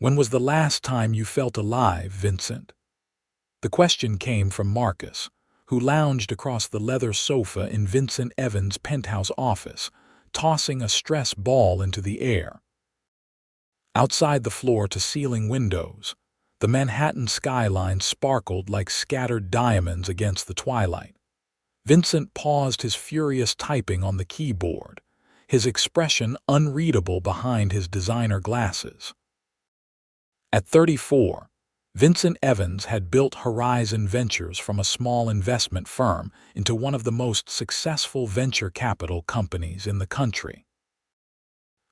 When was the last time you felt alive, Vincent? The question came from Marcus, who lounged across the leather sofa in Vincent Evans' penthouse office, tossing a stress ball into the air. Outside the floor-to-ceiling windows, the Manhattan skyline sparkled like scattered diamonds against the twilight. Vincent paused his furious typing on the keyboard, his expression unreadable behind his designer glasses. At 34, Vincent Evans had built Horizon Ventures from a small investment firm into one of the most successful venture capital companies in the country.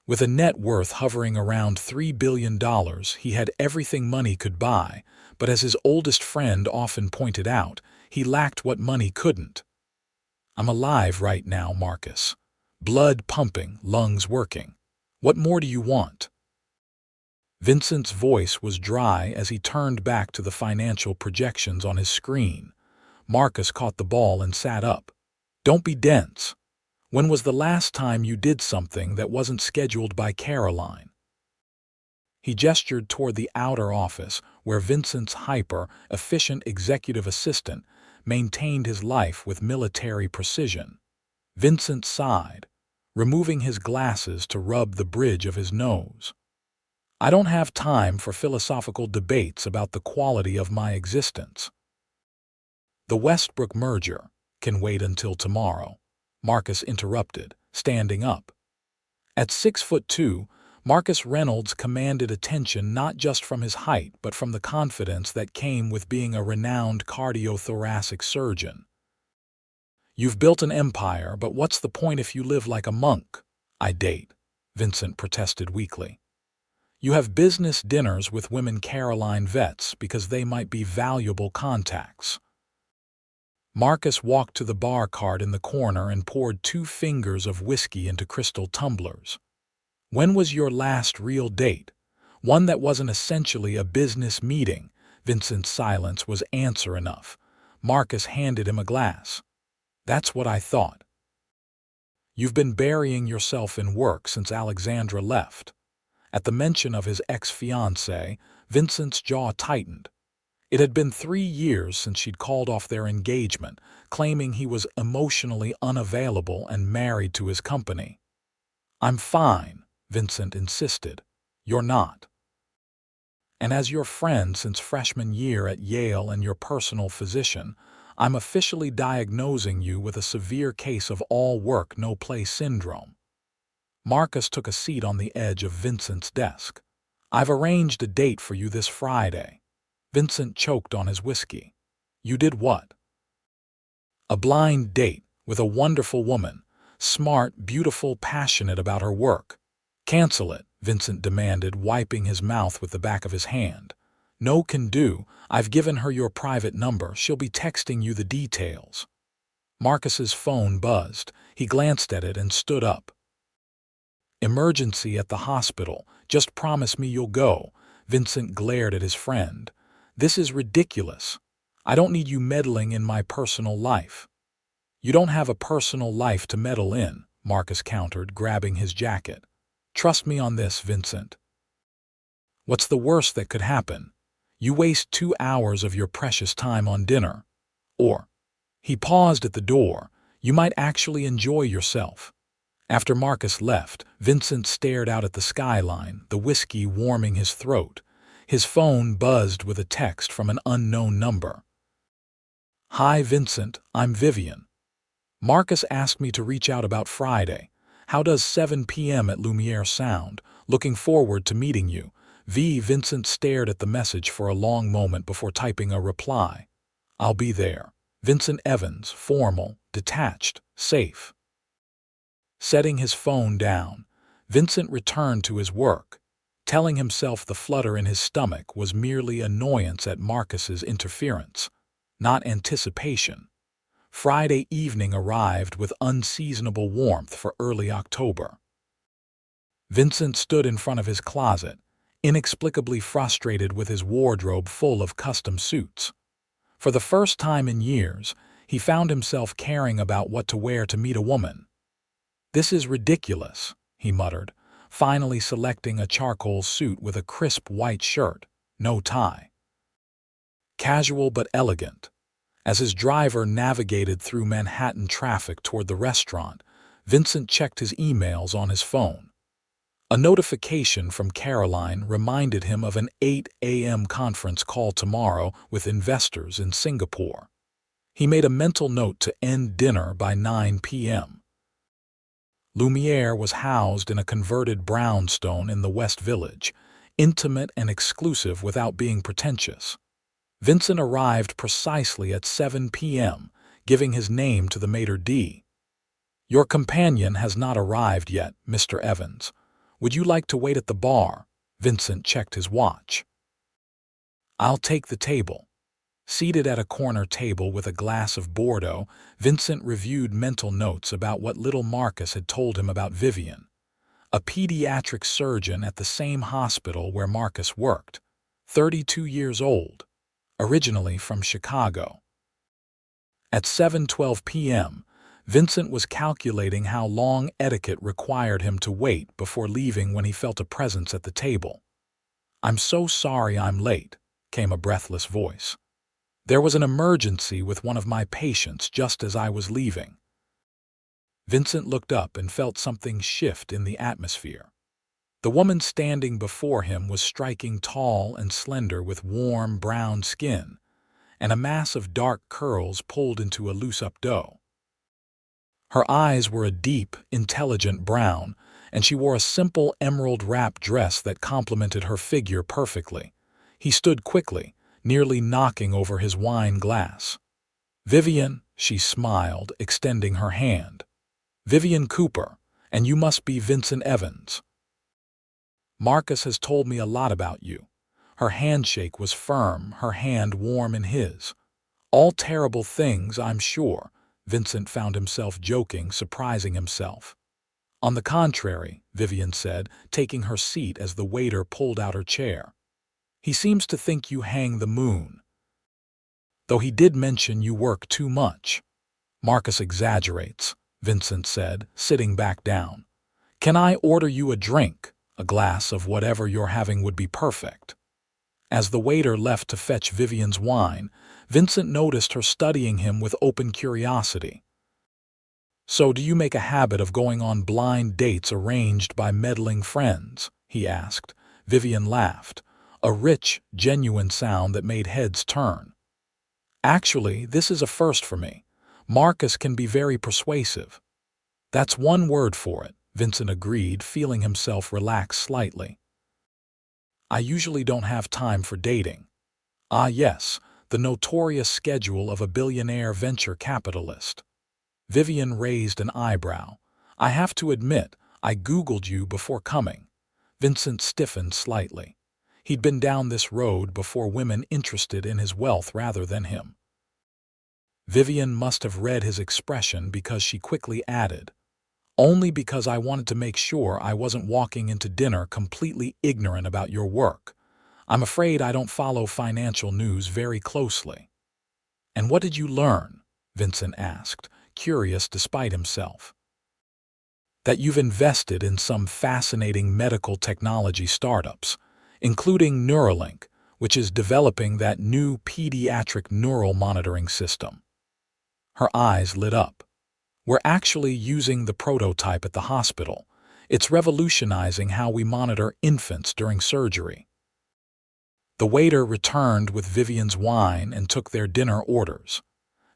With a net worth hovering around $3 billion, he had everything money could buy, but as his oldest friend often pointed out, he lacked what money couldn't. "I'm alive right now, Marcus. Blood pumping, lungs working. What more do you want?" Vincent's voice was dry as he turned back to the financial projections on his screen. Marcus caught the ball and sat up. "Don't be dense. When was the last time you did something that wasn't scheduled by Caroline?" He gestured toward the outer office where Vincent's hyper-efficient executive assistant maintained his life with military precision. Vincent sighed, removing his glasses to rub the bridge of his nose. "I don't have time for philosophical debates about the quality of my existence." "The Westbrook merger can wait until tomorrow," Marcus interrupted, standing up. At 6'2", Marcus Reynolds commanded attention not just from his height but from the confidence that came with being a renowned cardiothoracic surgeon. "You've built an empire, but what's the point if you live like a monk?" "I date," Vincent protested weakly. "You have business dinners with women Caroline vets because they might be valuable contacts." Marcus walked to the bar cart in the corner and poured 2 fingers of whiskey into crystal tumblers. "When was your last real date? One that wasn't essentially a business meeting?" Vincent's silence was answer enough. Marcus handed him a glass. "That's what I thought. You've been burying yourself in work since Alexandra left." At the mention of his ex-fiancée, Vincent's jaw tightened. It had been 3 years since she'd called off their engagement, claiming he was emotionally unavailable and married to his company. "I'm fine," Vincent insisted. "You're not. And as your friend since freshman year at Yale and your personal physician, I'm officially diagnosing you with a severe case of all work, no play syndrome." Marcus took a seat on the edge of Vincent's desk. "I've arranged a date for you this Friday." Vincent choked on his whiskey. "You did what?" "A blind date with a wonderful woman, smart, beautiful, passionate about her work." "Cancel it," Vincent demanded, wiping his mouth with the back of his hand. "No can do. I've given her your private number. She'll be texting you the details." Marcus's phone buzzed. He glanced at it and stood up. "Emergency at the hospital. Just promise me you'll go." Vincent glared at his friend. "This is ridiculous. I don't need you meddling in my personal life." "You don't have a personal life to meddle in," Marcus countered, grabbing his jacket. "Trust me on this, Vincent. What's the worst that could happen? You waste 2 hours of your precious time on dinner. Or," he paused at the door, "you might actually enjoy yourself." After Marcus left, Vincent stared out at the skyline, the whiskey warming his throat. His phone buzzed with a text from an unknown number. "Hi, Vincent, I'm Vivian. Marcus asked me to reach out about Friday. How does 7 p.m. at Lumiere sound? Looking forward to meeting you." Vincent stared at the message for a long moment before typing a reply. "I'll be there." Vincent Evans, formal, detached, safe. Setting his phone down, Vincent returned to his work, telling himself the flutter in his stomach was merely annoyance at Marcus's interference, not anticipation. Friday evening arrived with unseasonable warmth for early October. Vincent stood in front of his closet, inexplicably frustrated with his wardrobe full of custom suits. For the first time in years, he found himself caring about what to wear to meet a woman. "This is ridiculous," he muttered, finally selecting a charcoal suit with a crisp white shirt, no tie. Casual but elegant. As his driver navigated through Manhattan traffic toward the restaurant, Vincent checked his emails on his phone. A notification from Caroline reminded him of an 8 a.m. conference call tomorrow with investors in Singapore. He made a mental note to end dinner by 9 p.m. Lumiere was housed in a converted brownstone in the West Village, intimate and exclusive without being pretentious. Vincent arrived precisely at 7 p.m., giving his name to the maitre d'. "Your companion has not arrived yet, Mr. Evans. Would you like to wait at the bar?" Vincent checked his watch. "I'll take the table." Seated at a corner table with a glass of Bordeaux, Vincent reviewed mental notes about what little Marcus had told him about Vivian, a pediatric surgeon at the same hospital where Marcus worked, 32 years old, originally from Chicago. At 7:12 p.m., Vincent was calculating how long etiquette required him to wait before leaving when he felt a presence at the table. "I'm so sorry I'm late," came a breathless voice. "There was an emergency with one of my patients just as I was leaving." Vincent looked up and felt something shift in the atmosphere. The woman standing before him was striking tall and slender with warm brown skin, and a mass of dark curls pulled into a loose updo. Her eyes were a deep, intelligent brown, and she wore a simple emerald-wrapped dress that complemented her figure perfectly. He stood quickly, nearly knocking over his wine glass. "Vivian," she smiled, extending her hand. "Vivian Cooper, and you must be Vincent Evans. Marcus has told me a lot about you." Her handshake was firm, her hand warm in his. "All terrible things, I'm sure." Vincent found himself joking, surprising himself. "On the contrary," Vivian said, taking her seat as the waiter pulled out her chair. "He seems to think you hang the moon. Though he did mention you work too much." "Marcus exaggerates," Vincent said, sitting back down. "Can I order you a drink? A glass of whatever you're having would be perfect." As the waiter left to fetch Vivian's wine, Vincent noticed her studying him with open curiosity. "So do you make a habit of going on blind dates arranged by meddling friends?" he asked. Vivian laughed, a rich, genuine sound that made heads turn. "Actually, this is a first for me. Marcus can be very persuasive." "That's one word for it," Vincent agreed, feeling himself relax slightly. "I usually don't have time for dating." "Ah, yes, the notorious schedule of a billionaire venture capitalist." Vivian raised an eyebrow. "I have to admit, I Googled you before coming." Vincent stiffened slightly. He'd been down this road before, women interested in his wealth rather than him. Vivian must have read his expression because she quickly added, "Only because I wanted to make sure I wasn't walking into dinner completely ignorant about your work. I'm afraid I don't follow financial news very closely." "And what did you learn?" Vincent asked, curious despite himself. "That you've invested in some fascinating medical technology startups, including Neuralink, which is developing that new pediatric neural monitoring system." Her eyes lit up. "We're actually using the prototype at the hospital. It's revolutionizing how we monitor infants during surgery." The waiter returned with Vivian's wine and took their dinner orders.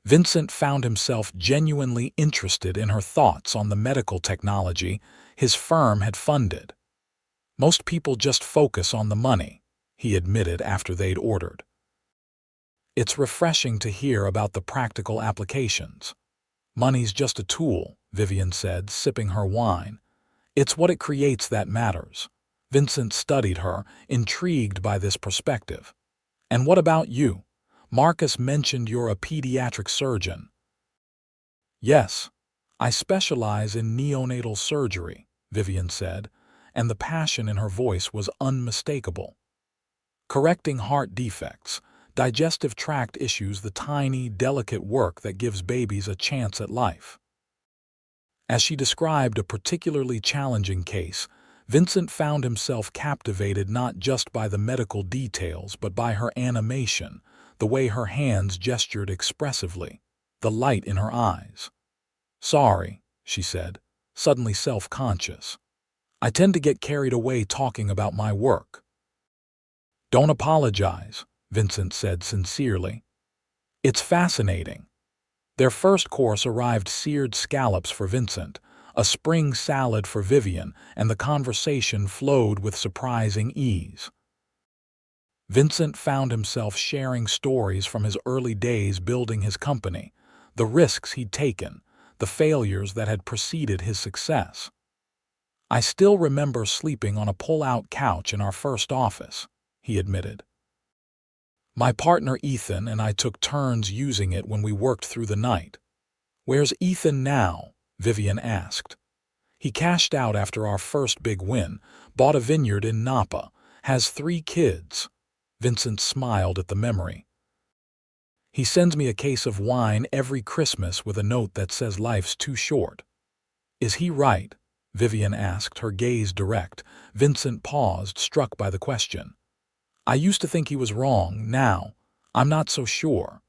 Vincent found himself genuinely interested in her thoughts on the medical technology his firm had funded. "Most people just focus on the money," he admitted after they'd ordered. "It's refreshing to hear about the practical applications." "Money's just a tool," Vivian said, sipping her wine. "It's what it creates that matters." Vincent studied her, intrigued by this perspective. "And what about you? Marcus mentioned you're a pediatric surgeon." "Yes, I specialize in neonatal surgery," Vivian said, and the passion in her voice was unmistakable. "Correcting heart defects, digestive tract issues, the tiny, delicate work that gives babies a chance at life." As she described a particularly challenging case, Vincent found himself captivated not just by the medical details but by her animation, the way her hands gestured expressively, the light in her eyes. "Sorry," she said, suddenly self-conscious. "I tend to get carried away talking about my work." "Don't apologize," Vincent said sincerely. "It's fascinating." Their first course arrived seared scallops for Vincent, a spring salad for Vivian, and the conversation flowed with surprising ease. Vincent found himself sharing stories from his early days building his company, the risks he'd taken, the failures that had preceded his success. "I still remember sleeping on a pull-out couch in our first office," he admitted. "My partner Ethan and I took turns using it when we worked through the night." "Where's Ethan now?" Vivian asked. "He cashed out after our first big win, bought a vineyard in Napa, has 3 kids." Vincent smiled at the memory. "He sends me a case of wine every Christmas with a note that says life's too short." "Is he right?" Vivian asked, her gaze direct. Vincent paused, struck by the question. "I used to think he was wrong. Now, I'm not so sure."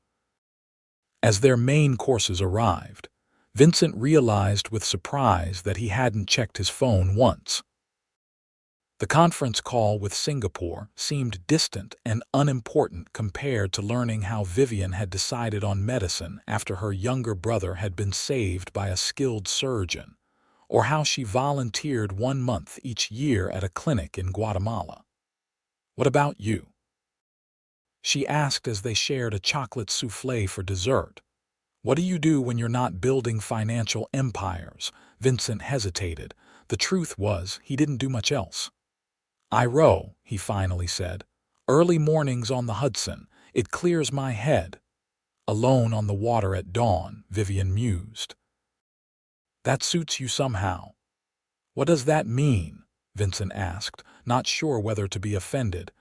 As their main courses arrived, Vincent realized with surprise that he hadn't checked his phone once. The conference call with Singapore seemed distant and unimportant compared to learning how Vivian had decided on medicine after her younger brother had been saved by a skilled surgeon, or how she volunteered 1 month each year at a clinic in Guatemala. "What about you?" she asked as they shared a chocolate soufflé for dessert. "What do you do when you're not building financial empires?" Vincent hesitated. The truth was, he didn't do much else. "I row," he finally said. "Early mornings on the Hudson. It clears my head." "Alone on the water at dawn," Vivian mused. "That suits you somehow." "What does that mean?" Vincent asked, not sure whether to be offended.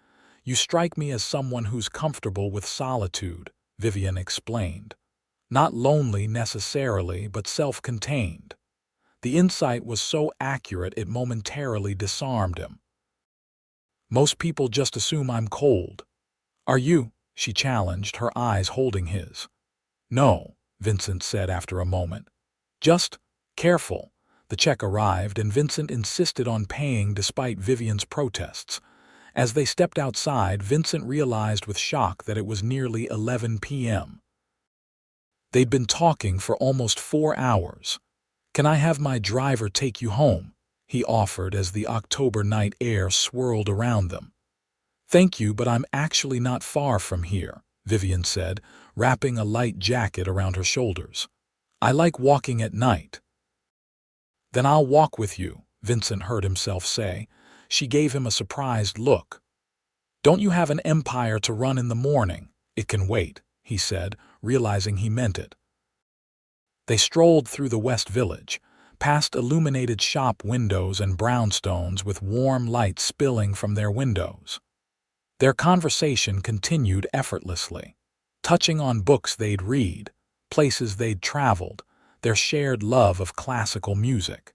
"You strike me as someone who's comfortable with solitude," Vivian explained. "Not lonely necessarily, but self-contained." The insight was so accurate it momentarily disarmed him. "Most people just assume I'm cold." "Are you?" she challenged, her eyes holding his. "No," Vincent said after a moment. "Just careful." The check arrived, and Vincent insisted on paying despite Vivian's protests. As they stepped outside, Vincent realized with shock that it was nearly 11 p.m. They'd been talking for almost 4 hours. "Can I have my driver take you home?" he offered as the October night air swirled around them. "Thank you, but I'm actually not far from here," Vivian said, wrapping a light jacket around her shoulders. "I like walking at night." "Then I'll walk with you," Vincent heard himself say. She gave him a surprised look. "Don't you have an empire to run in the morning?" "It can wait," he said, realizing he meant it. They strolled through the West Village, past illuminated shop windows and brownstones with warm light spilling from their windows. Their conversation continued effortlessly, touching on books they'd read, places they'd traveled, their shared love of classical music.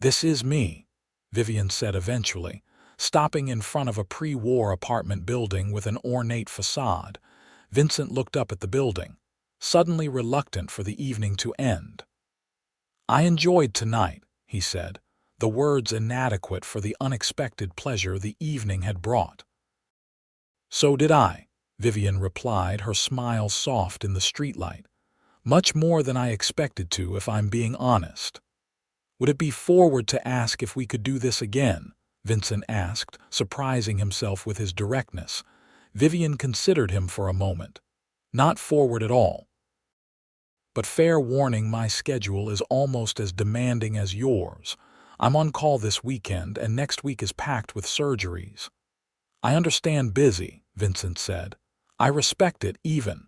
"This is me," Vivian said eventually, stopping in front of a pre-war apartment building with an ornate facade. Vincent looked up at the building, suddenly reluctant for the evening to end. "I enjoyed tonight," he said, the words inadequate for the unexpected pleasure the evening had brought. "So did I," Vivian replied, her smile soft in the streetlight. "Much more than I expected to, if I'm being honest." "Would it be forward to ask if we could do this again?" Vincent asked, surprising himself with his directness. Vivian considered him for a moment. "Not forward at all. But fair warning, my schedule is almost as demanding as yours. I'm on call this weekend, and next week is packed with surgeries." "I understand busy," Vincent said. "I respect it even."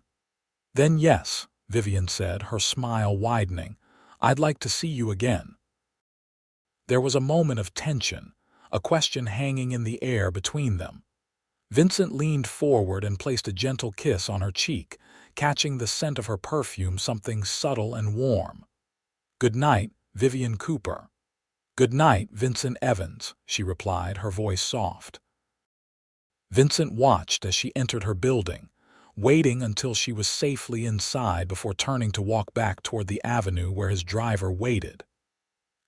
"Then yes," Vivian said, her smile widening. "I'd like to see you again." There was a moment of tension, a question hanging in the air between them. Vincent leaned forward and placed a gentle kiss on her cheek, catching the scent of her perfume, something subtle and warm. "Good night, Vivian Cooper." "Good night, Vincent Evans," she replied, her voice soft. Vincent watched as she entered her building, waiting until she was safely inside before turning to walk back toward the avenue where his driver waited.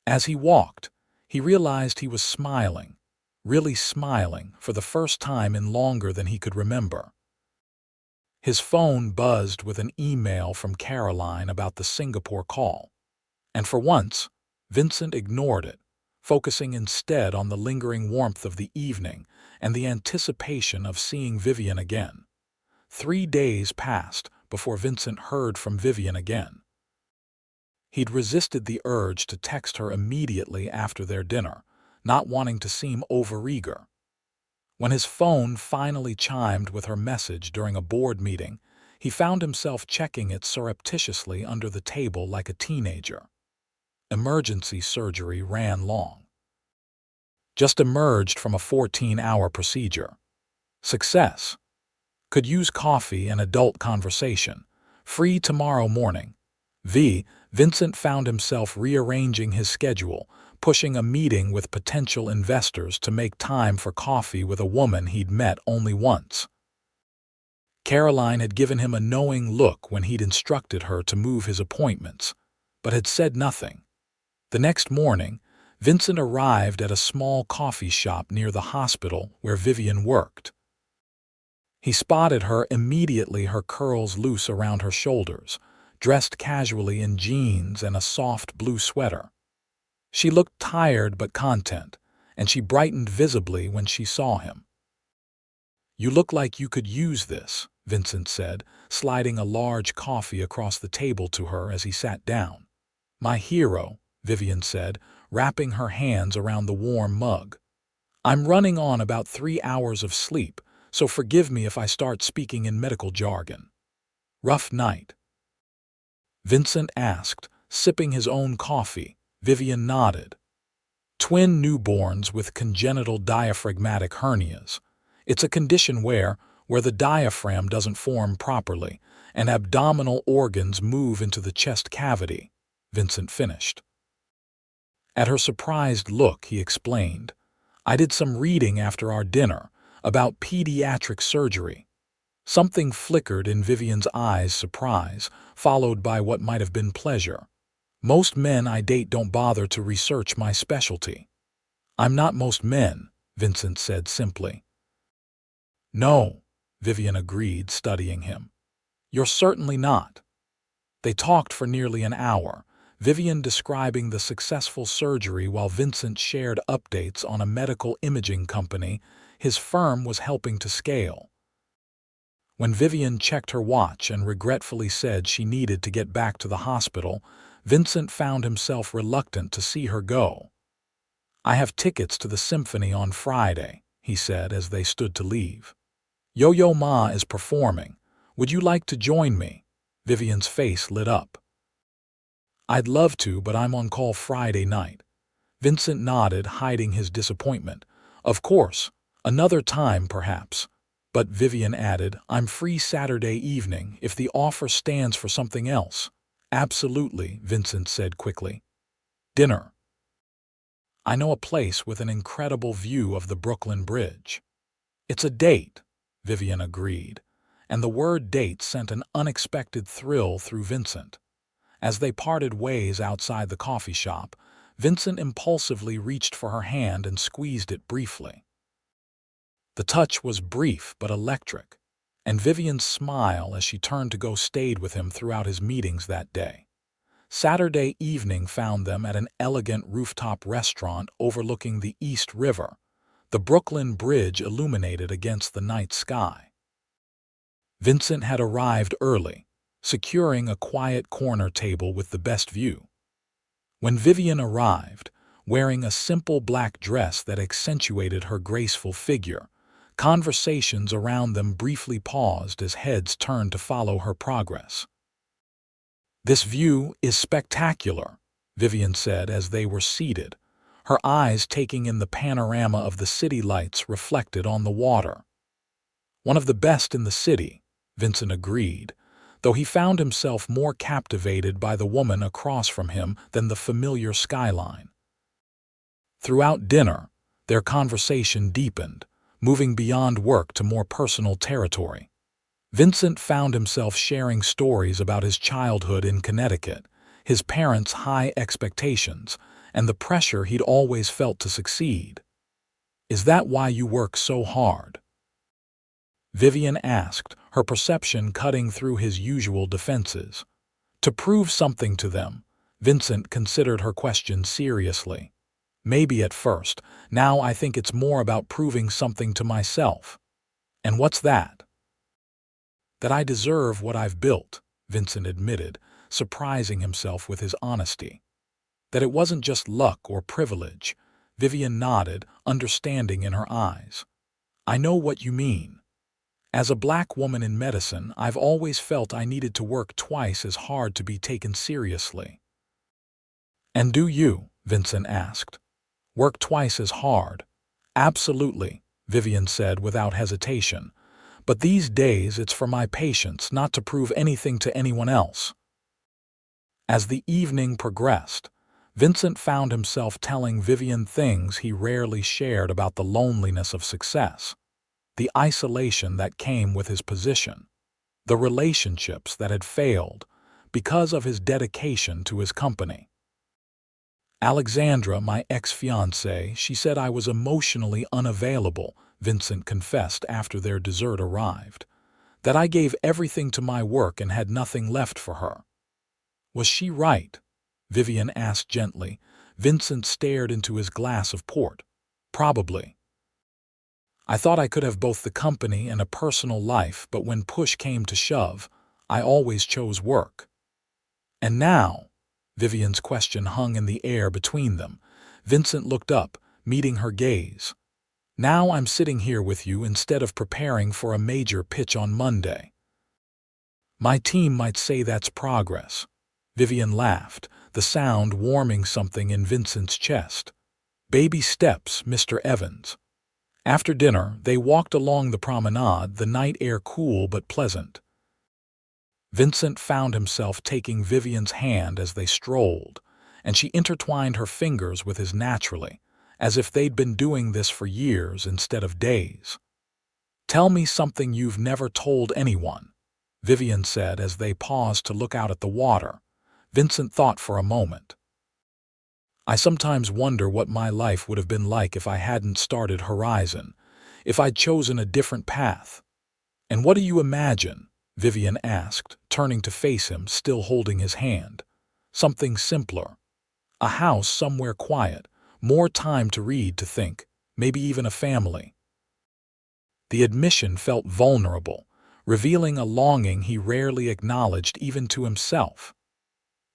As he walked, he realized he was smiling, really smiling, for the first time in longer than he could remember. His phone buzzed with an email from Caroline about the Singapore call, and for once, Vincent ignored it, focusing instead on the lingering warmth of the evening and the anticipation of seeing Vivian again. 3 days passed before Vincent heard from Vivian again. He'd resisted the urge to text her immediately after their dinner, not wanting to seem overeager. When his phone finally chimed with her message during a board meeting, he found himself checking it surreptitiously under the table like a teenager. Emergency surgery ran long. Just emerged from a 14-hour procedure. Success. Could use coffee and adult conversation. Free tomorrow morning. Vincent found himself rearranging his schedule, pushing a meeting with potential investors to make time for coffee with a woman he'd met only once. Caroline had given him a knowing look when he'd instructed her to move his appointments, but had said nothing. The next morning, Vincent arrived at a small coffee shop near the hospital where Vivian worked. He spotted her immediately, her curls loose around her shoulders, dressed casually in jeans and a soft blue sweater. She looked tired but content, and she brightened visibly when she saw him. "You look like you could use this," Vincent said, sliding a large coffee across the table to her as he sat down. "My hero," Vivian said, wrapping her hands around the warm mug. "I'm running on about 3 hours of sleep, so forgive me if I start speaking in medical jargon." "Rough night?" Vincent asked, sipping his own coffee. Vivian nodded. "Twin newborns with congenital diaphragmatic hernias. It's a condition where the diaphragm doesn't form properly and abdominal organs move into the chest cavity," Vincent finished. At her surprised look, he explained, "I did some reading after our dinner about pediatric surgery." Something flickered in Vivian's eyes, surprise, followed by what might have been pleasure. "Most men I date don't bother to research my specialty." "I'm not most men," Vincent said simply. "No," Vivian agreed, studying him. "You're certainly not." They talked for nearly an hour, Vivian describing the successful surgery while Vincent shared updates on a medical imaging company his firm was helping to scale. When Vivian checked her watch and regretfully said she needed to get back to the hospital, Vincent found himself reluctant to see her go. "I have tickets to the symphony on Friday," he said as they stood to leave. "Yo-Yo Ma is performing. Would you like to join me?" Vivian's face lit up. "I'd love to, but I'm on call Friday night." Vincent nodded, hiding his disappointment. "Of course, another time perhaps." But Vivian added, "I'm free Saturday evening if the offer stands for something else." "Absolutely," Vincent said quickly. "Dinner." "I know a place with an incredible view of the Brooklyn Bridge." "It's a date," Vivian agreed, and the word date sent an unexpected thrill through Vincent. As they parted ways outside the coffee shop, Vincent impulsively reached for her hand and squeezed it briefly. The touch was brief but electric, and Vivian's smile as she turned to go stayed with him throughout his meetings that day. Saturday evening found them at an elegant rooftop restaurant overlooking the East River, the Brooklyn Bridge illuminated against the night sky. Vincent had arrived early, securing a quiet corner table with the best view. When Vivian arrived, wearing a simple black dress that accentuated her graceful figure, conversations around them briefly paused as heads turned to follow her progress. "This view is spectacular," Vivian said as they were seated, her eyes taking in the panorama of the city lights reflected on the water. "One of the best in the city," Vincent agreed, though he found himself more captivated by the woman across from him than the familiar skyline. Throughout dinner, their conversation deepened, moving beyond work to more personal territory. Vincent found himself sharing stories about his childhood in Connecticut, his parents' high expectations, and the pressure he'd always felt to succeed. "Is that why you work so hard?" Vivian asked, her perception cutting through his usual defenses. To prove something to them, Vincent considered her question seriously. "Maybe at first. Now I think it's more about proving something to myself." "And what's that?" "That I deserve what I've built," Vincent admitted, surprising himself with his honesty. "That it wasn't just luck or privilege." Vivian nodded, understanding in her eyes. "I know what you mean. As a black woman in medicine, I've always felt I needed to work twice as hard to be taken seriously." "And do you?" Vincent asked. "Work twice as hard?" "Absolutely," Vivian said without hesitation. "But these days it's for my patients, not to prove anything to anyone else." As the evening progressed, Vincent found himself telling Vivian things he rarely shared about the loneliness of success, the isolation that came with his position, the relationships that had failed because of his dedication to his company. "Alexandra, my ex-fiancée, she said I was emotionally unavailable," Vincent confessed after their dessert arrived. "That I gave everything to my work and had nothing left for her." "Was she right?" Vivian asked gently. Vincent stared into his glass of port. "Probably. I thought I could have both the company and a personal life, but when push came to shove, I always chose work." "And now?" Vivian's question hung in the air between them. Vincent looked up, meeting her gaze. "Now I'm sitting here with you instead of preparing for a major pitch on Monday." "My team might say that's progress." Vivian laughed, the sound warming something in Vincent's chest. "Baby steps, Mr. Evans." After dinner, they walked along the promenade, the night air cool but pleasant. Vincent found himself taking Vivian's hand as they strolled, and she intertwined her fingers with his naturally, as if they'd been doing this for years instead of days. "Tell me something you've never told anyone," Vivian said as they paused to look out at the water. Vincent thought for a moment. "I sometimes wonder what my life would have been like if I hadn't started Horizon, if I'd chosen a different path." "And what do you imagine?" Vivian asked, turning to face him, still holding his hand. "Something simpler. A house somewhere quiet, more time to read, to think, maybe even a family." The admission felt vulnerable, revealing a longing he rarely acknowledged even to himself.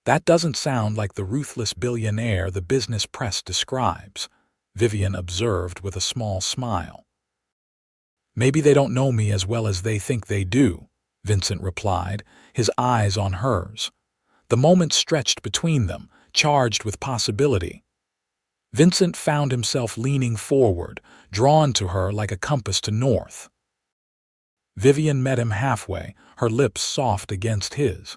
"That doesn't sound like the ruthless billionaire the business press describes," Vivian observed with a small smile. "Maybe they don't know me as well as they think they do," Vincent replied, his eyes on hers. The moment stretched between them, charged with possibility. Vincent found himself leaning forward, drawn to her like a compass to north. Vivian met him halfway, her lips soft against his.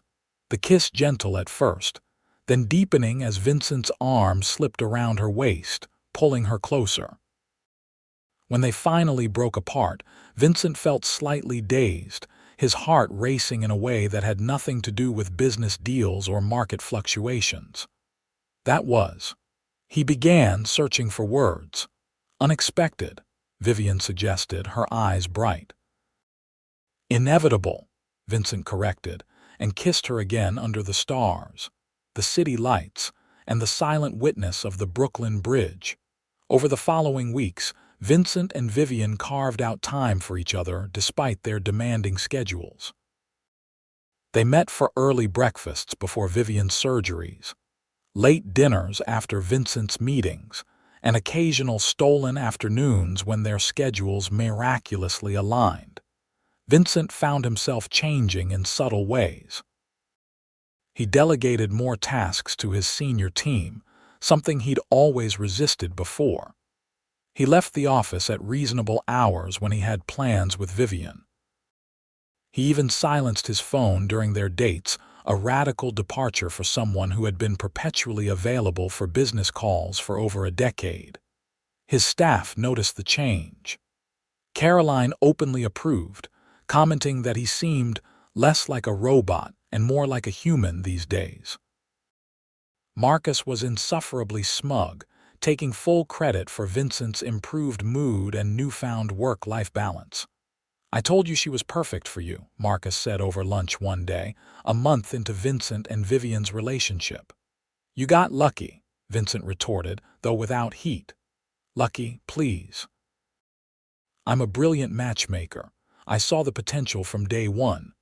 The kiss gentle at first, then deepening as Vincent's arm slipped around her waist, pulling her closer. When they finally broke apart, Vincent felt slightly dazed, his heart racing in a way that had nothing to do with business deals or market fluctuations. "That was..." He began, searching for words. "Unexpected," Vivian suggested, her eyes bright. "Inevitable," Vincent corrected, and kissed her again under the stars, the city lights, and the silent witness of the Brooklyn Bridge. Over the following weeks, Vincent and Vivian carved out time for each other despite their demanding schedules. They met for early breakfasts before Vivian's surgeries, late dinners after Vincent's meetings, and occasional stolen afternoons when their schedules miraculously aligned. Vincent found himself changing in subtle ways. He delegated more tasks to his senior team, something he'd always resisted before. He left the office at reasonable hours when he had plans with Vivian. He even silenced his phone during their dates, a radical departure for someone who had been perpetually available for business calls for over a decade. His staff noticed the change. Caroline openly approved, commenting that he seemed less like a robot and more like a human these days. Marcus was insufferably smug, taking full credit for Vincent's improved mood and newfound work-life balance. "I told you she was perfect for you," Marcus said over lunch one day, a month into Vincent and Vivian's relationship. "You got lucky," Vincent retorted, though without heat. "Lucky, please. I'm a brilliant matchmaker. I saw the potential from day one."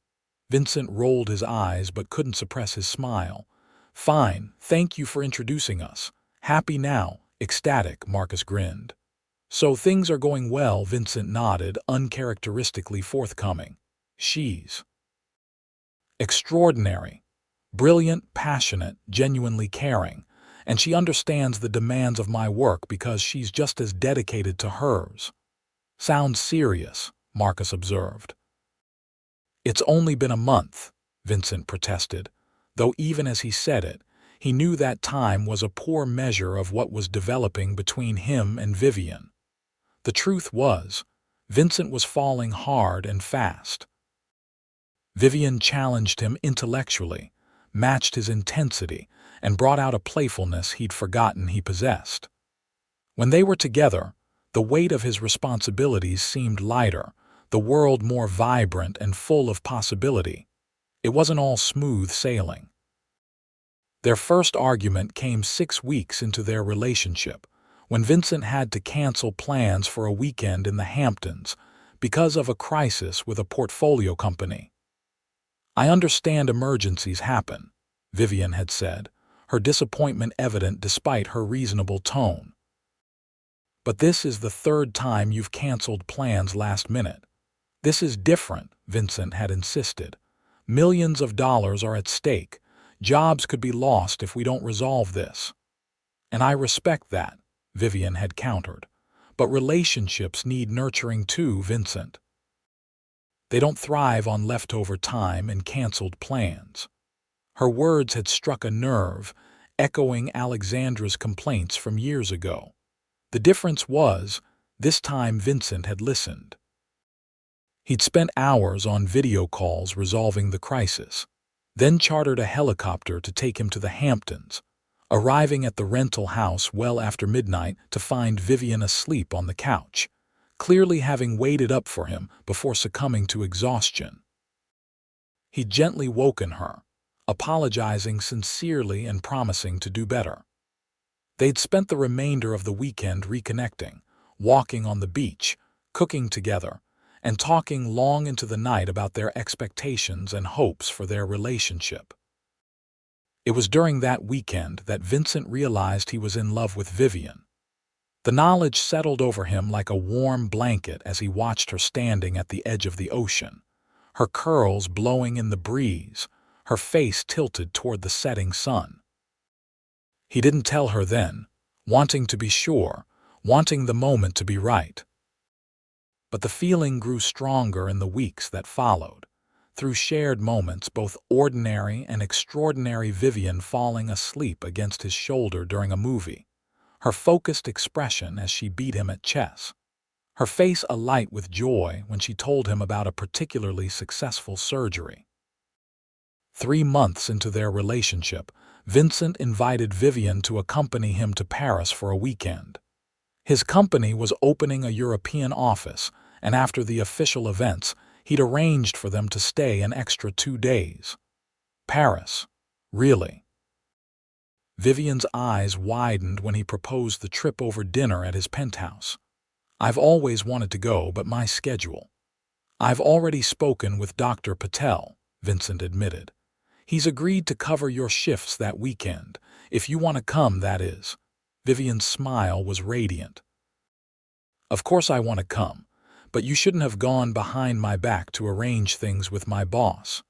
Vincent rolled his eyes but couldn't suppress his smile. "Fine, thank you for introducing us. Happy now." Ecstatic, Marcus grinned. "So things are going well," Vincent nodded, uncharacteristically forthcoming. "She's extraordinary. Brilliant, passionate, genuinely caring, and she understands the demands of my work because she's just as dedicated to hers." "Sounds serious," Marcus observed. "It's only been a month," Vincent protested, though even as he said it, he knew that time was a poor measure of what was developing between him and Vivian. The truth was, Vincent was falling hard and fast. Vivian challenged him intellectually, matched his intensity, and brought out a playfulness he'd forgotten he possessed. When they were together, the weight of his responsibilities seemed lighter, the world more vibrant and full of possibility. It wasn't all smooth sailing. Their first argument came 6 weeks into their relationship, when Vincent had to cancel plans for a weekend in the Hamptons because of a crisis with a portfolio company. "I understand emergencies happen," Vivian had said, her disappointment evident despite her reasonable tone. "But this is the 3rd time you've canceled plans last minute." "This is different," Vincent had insisted. "Millions of dollars are at stake. Jobs could be lost if we don't resolve this." "And I respect that," Vivian had countered. "But relationships need nurturing too, Vincent. They don't thrive on leftover time and canceled plans." Her words had struck a nerve, echoing Alexandra's complaints from years ago. The difference was, this time Vincent had listened. He'd spent hours on video calls resolving the crisis, then chartered a helicopter to take him to the Hamptons, arriving at the rental house well after midnight to find Vivian asleep on the couch, clearly having waited up for him before succumbing to exhaustion. He'd gently woken her, apologizing sincerely and promising to do better. They'd spent the remainder of the weekend reconnecting, walking on the beach, cooking together, and talking long into the night about their expectations and hopes for their relationship. It was during that weekend that Vincent realized he was in love with Vivian. The knowledge settled over him like a warm blanket as he watched her standing at the edge of the ocean, her curls blowing in the breeze, her face tilted toward the setting sun. He didn't tell her then, wanting to be sure, wanting the moment to be right. But the feeling grew stronger in the weeks that followed, through shared moments both ordinary and extraordinary. Vivian falling asleep against his shoulder during a movie, her focused expression as she beat him at chess, her face alight with joy when she told him about a particularly successful surgery. 3 months into their relationship, Vincent invited Vivian to accompany him to Paris for a weekend. His company was opening a European office, and after the official events, he'd arranged for them to stay an extra 2 days. Paris? Really? Vivian's eyes widened when he proposed the trip over dinner at his penthouse. "I've always wanted to go, but my schedule." "I've already spoken with Dr. Patel," Vincent admitted. "He's agreed to cover your shifts that weekend, if you want to come, that is." Vivian's smile was radiant. "Of course I want to come, but you shouldn't have gone behind my back to arrange things with my boss."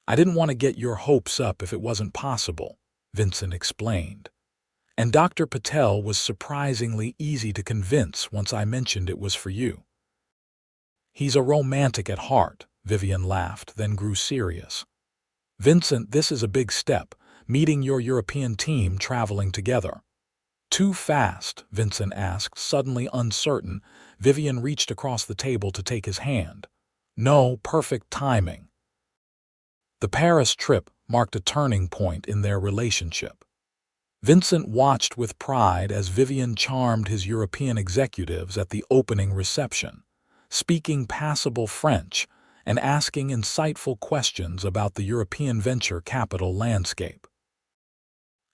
"I didn't want to get your hopes up if it wasn't possible," Vincent explained. "And Dr. Patel was surprisingly easy to convince once I mentioned it was for you." "He's a romantic at heart," Vivian laughed, then grew serious. "Vincent, this is a big step, meeting your European team traveling together." Too fast, Vincent asked, suddenly uncertain. Vivian reached across the table to take his hand. No, perfect timing. The Paris trip marked a turning point in their relationship. Vincent watched with pride as Vivian charmed his European executives at the opening reception, speaking passable French and asking insightful questions about the European venture capital landscape.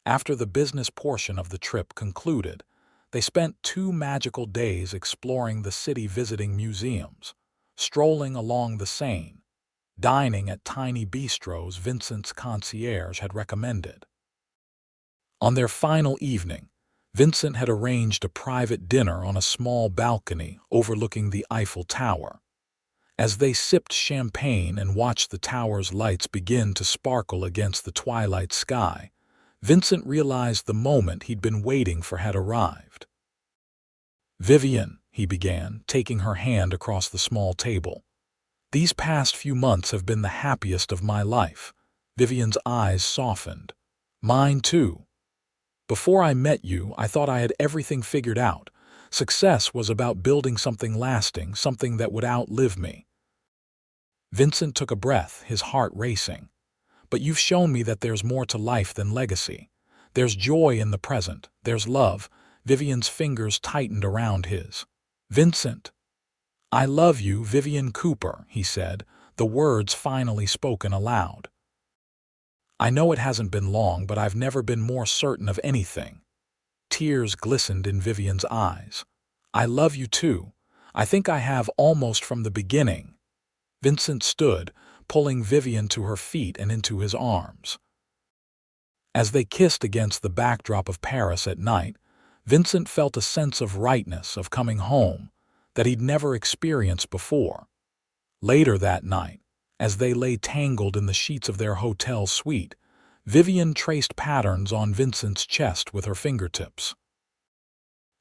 After the business portion of the trip concluded, they spent 2 magical days exploring the city, visiting museums, strolling along the Seine, dining at tiny bistros Vincent's concierge had recommended. On their final evening, Vincent had arranged a private dinner on a small balcony overlooking the Eiffel Tower. As they sipped champagne and watched the tower's lights begin to sparkle against the twilight sky, Vincent realized the moment he'd been waiting for had arrived. "Vivian," he began, taking her hand across the small table. "These past few months have been the happiest of my life." Vivian's eyes softened. "Mine too. Before I met you, I thought I had everything figured out. Success was about building something lasting, something that would outlive me." Vincent took a breath, his heart racing. "But you've shown me that there's more to life than legacy. There's joy in the present. There's love." Vivian's fingers tightened around his. "Vincent." "I love you, Vivian Cooper," he said, the words finally spoken aloud. "I know it hasn't been long, but I've never been more certain of anything." Tears glistened in Vivian's eyes. "I love you too. I think I have almost from the beginning." Vincent stood, pulling Vivian to her feet and into his arms. As they kissed against the backdrop of Paris at night, Vincent felt a sense of rightness, of coming home, that he'd never experienced before. Later that night, as they lay tangled in the sheets of their hotel suite, Vivian traced patterns on Vincent's chest with her fingertips.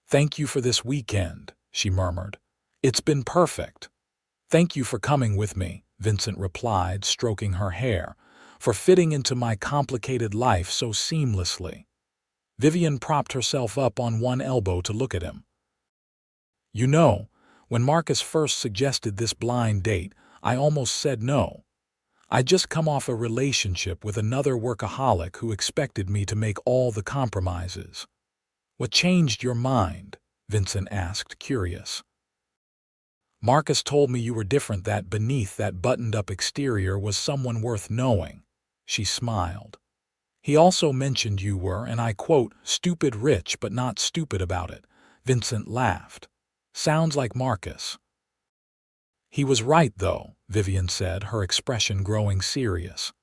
"Thank you for this weekend," she murmured. "It's been perfect." "Thank you for coming with me," Vincent replied, stroking her hair, "for fitting into my complicated life so seamlessly." Vivian propped herself up on one elbow to look at him. "You know, when Marcus first suggested this blind date, I almost said no. I'd just come off a relationship with another workaholic who expected me to make all the compromises." "What changed your mind?" Vincent asked, curious. "Marcus told me you were different, that beneath that buttoned-up exterior was someone worth knowing." She smiled. "He also mentioned you were, and I quote, stupid rich but not stupid about it." Vincent laughed. "Sounds like Marcus." "He was right, though," Vivian said, her expression growing serious.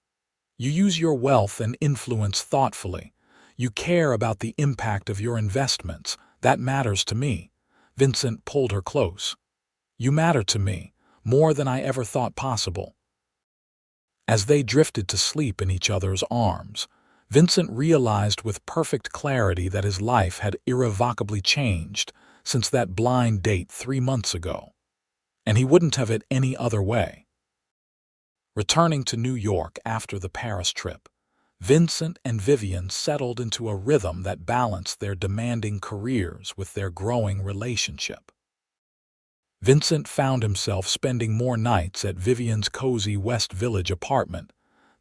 "You use your wealth and influence thoughtfully. You care about the impact of your investments. That matters to me." Vincent pulled her close. "You matter to me, more than I ever thought possible." As they drifted to sleep in each other's arms, Vincent realized with perfect clarity that his life had irrevocably changed since that blind date 3 months ago, and he wouldn't have it any other way. Returning to New York after the Paris trip, Vincent and Vivian settled into a rhythm that balanced their demanding careers with their growing relationship. Vincent found himself spending more nights at Vivian's cozy West Village apartment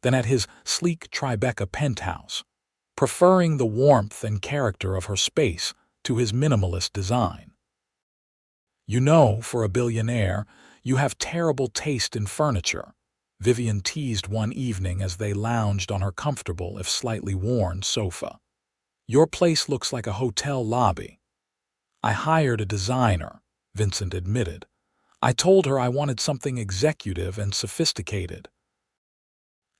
than at his sleek Tribeca penthouse, preferring the warmth and character of her space to his minimalist design. "You know, for a billionaire, you have terrible taste in furniture," Vivian teased one evening as they lounged on her comfortable, if slightly worn, sofa. "Your place looks like a hotel lobby." "I hired a designer," Vincent admitted. "I told her I wanted something executive and sophisticated."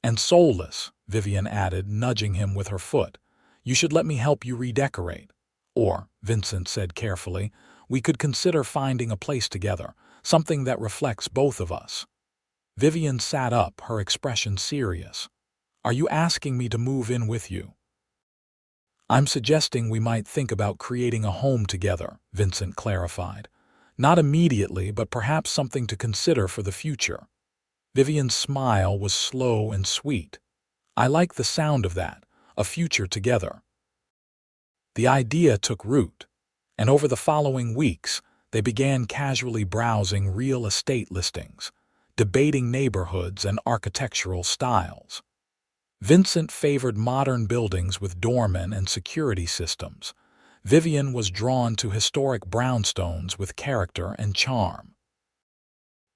"And soulless," Vivian added, nudging him with her foot. "You should let me help you redecorate. Or," Vincent said carefully, "we could consider finding a place together, something that reflects both of us." Vivian sat up, her expression serious. "Are you asking me to move in with you?" "I'm suggesting we might think about creating a home together," Vincent clarified. "Not immediately, but perhaps something to consider for the future." Vivian's smile was slow and sweet. "I like the sound of that, a future together." The idea took root, and over the following weeks, they began casually browsing real estate listings, debating neighborhoods and architectural styles. Vincent favored modern buildings with doormen and security systems. Vivian was drawn to historic brownstones with character and charm.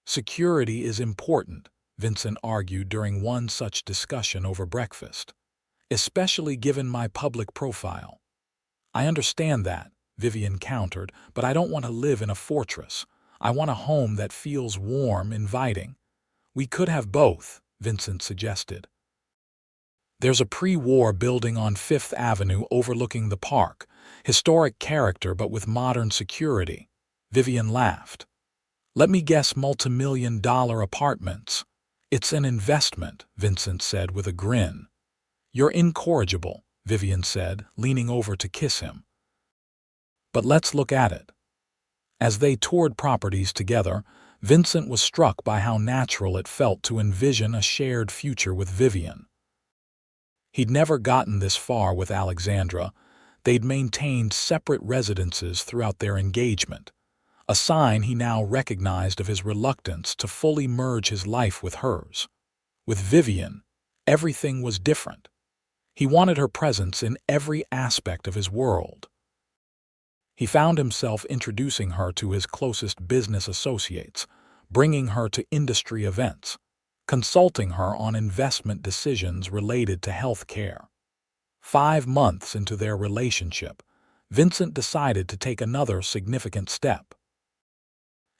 Security is important, Vincent argued during one such discussion over breakfast, especially given my public profile. I understand that, Vivian countered, but I don't want to live in a fortress. I want a home that feels warm, inviting. We could have both, Vincent suggested. There's a pre-war building on Fifth Avenue overlooking the park, historic character but with modern security. Vivian laughed. Let me guess, multi-million-dollar apartments. It's an investment, Vincent said with a grin. You're incorrigible, Vivian said, leaning over to kiss him. But let's look at it. As they toured properties together, Vincent was struck by how natural it felt to envision a shared future with Vivian. He'd never gotten this far with Alexandra. They'd maintained separate residences throughout their engagement, a sign he now recognized of his reluctance to fully merge his life with hers. With Vivian, everything was different. He wanted her presence in every aspect of his world. He found himself introducing her to his closest business associates, bringing her to industry events, consulting her on investment decisions related to health care. 5 months into their relationship, Vincent decided to take another significant step.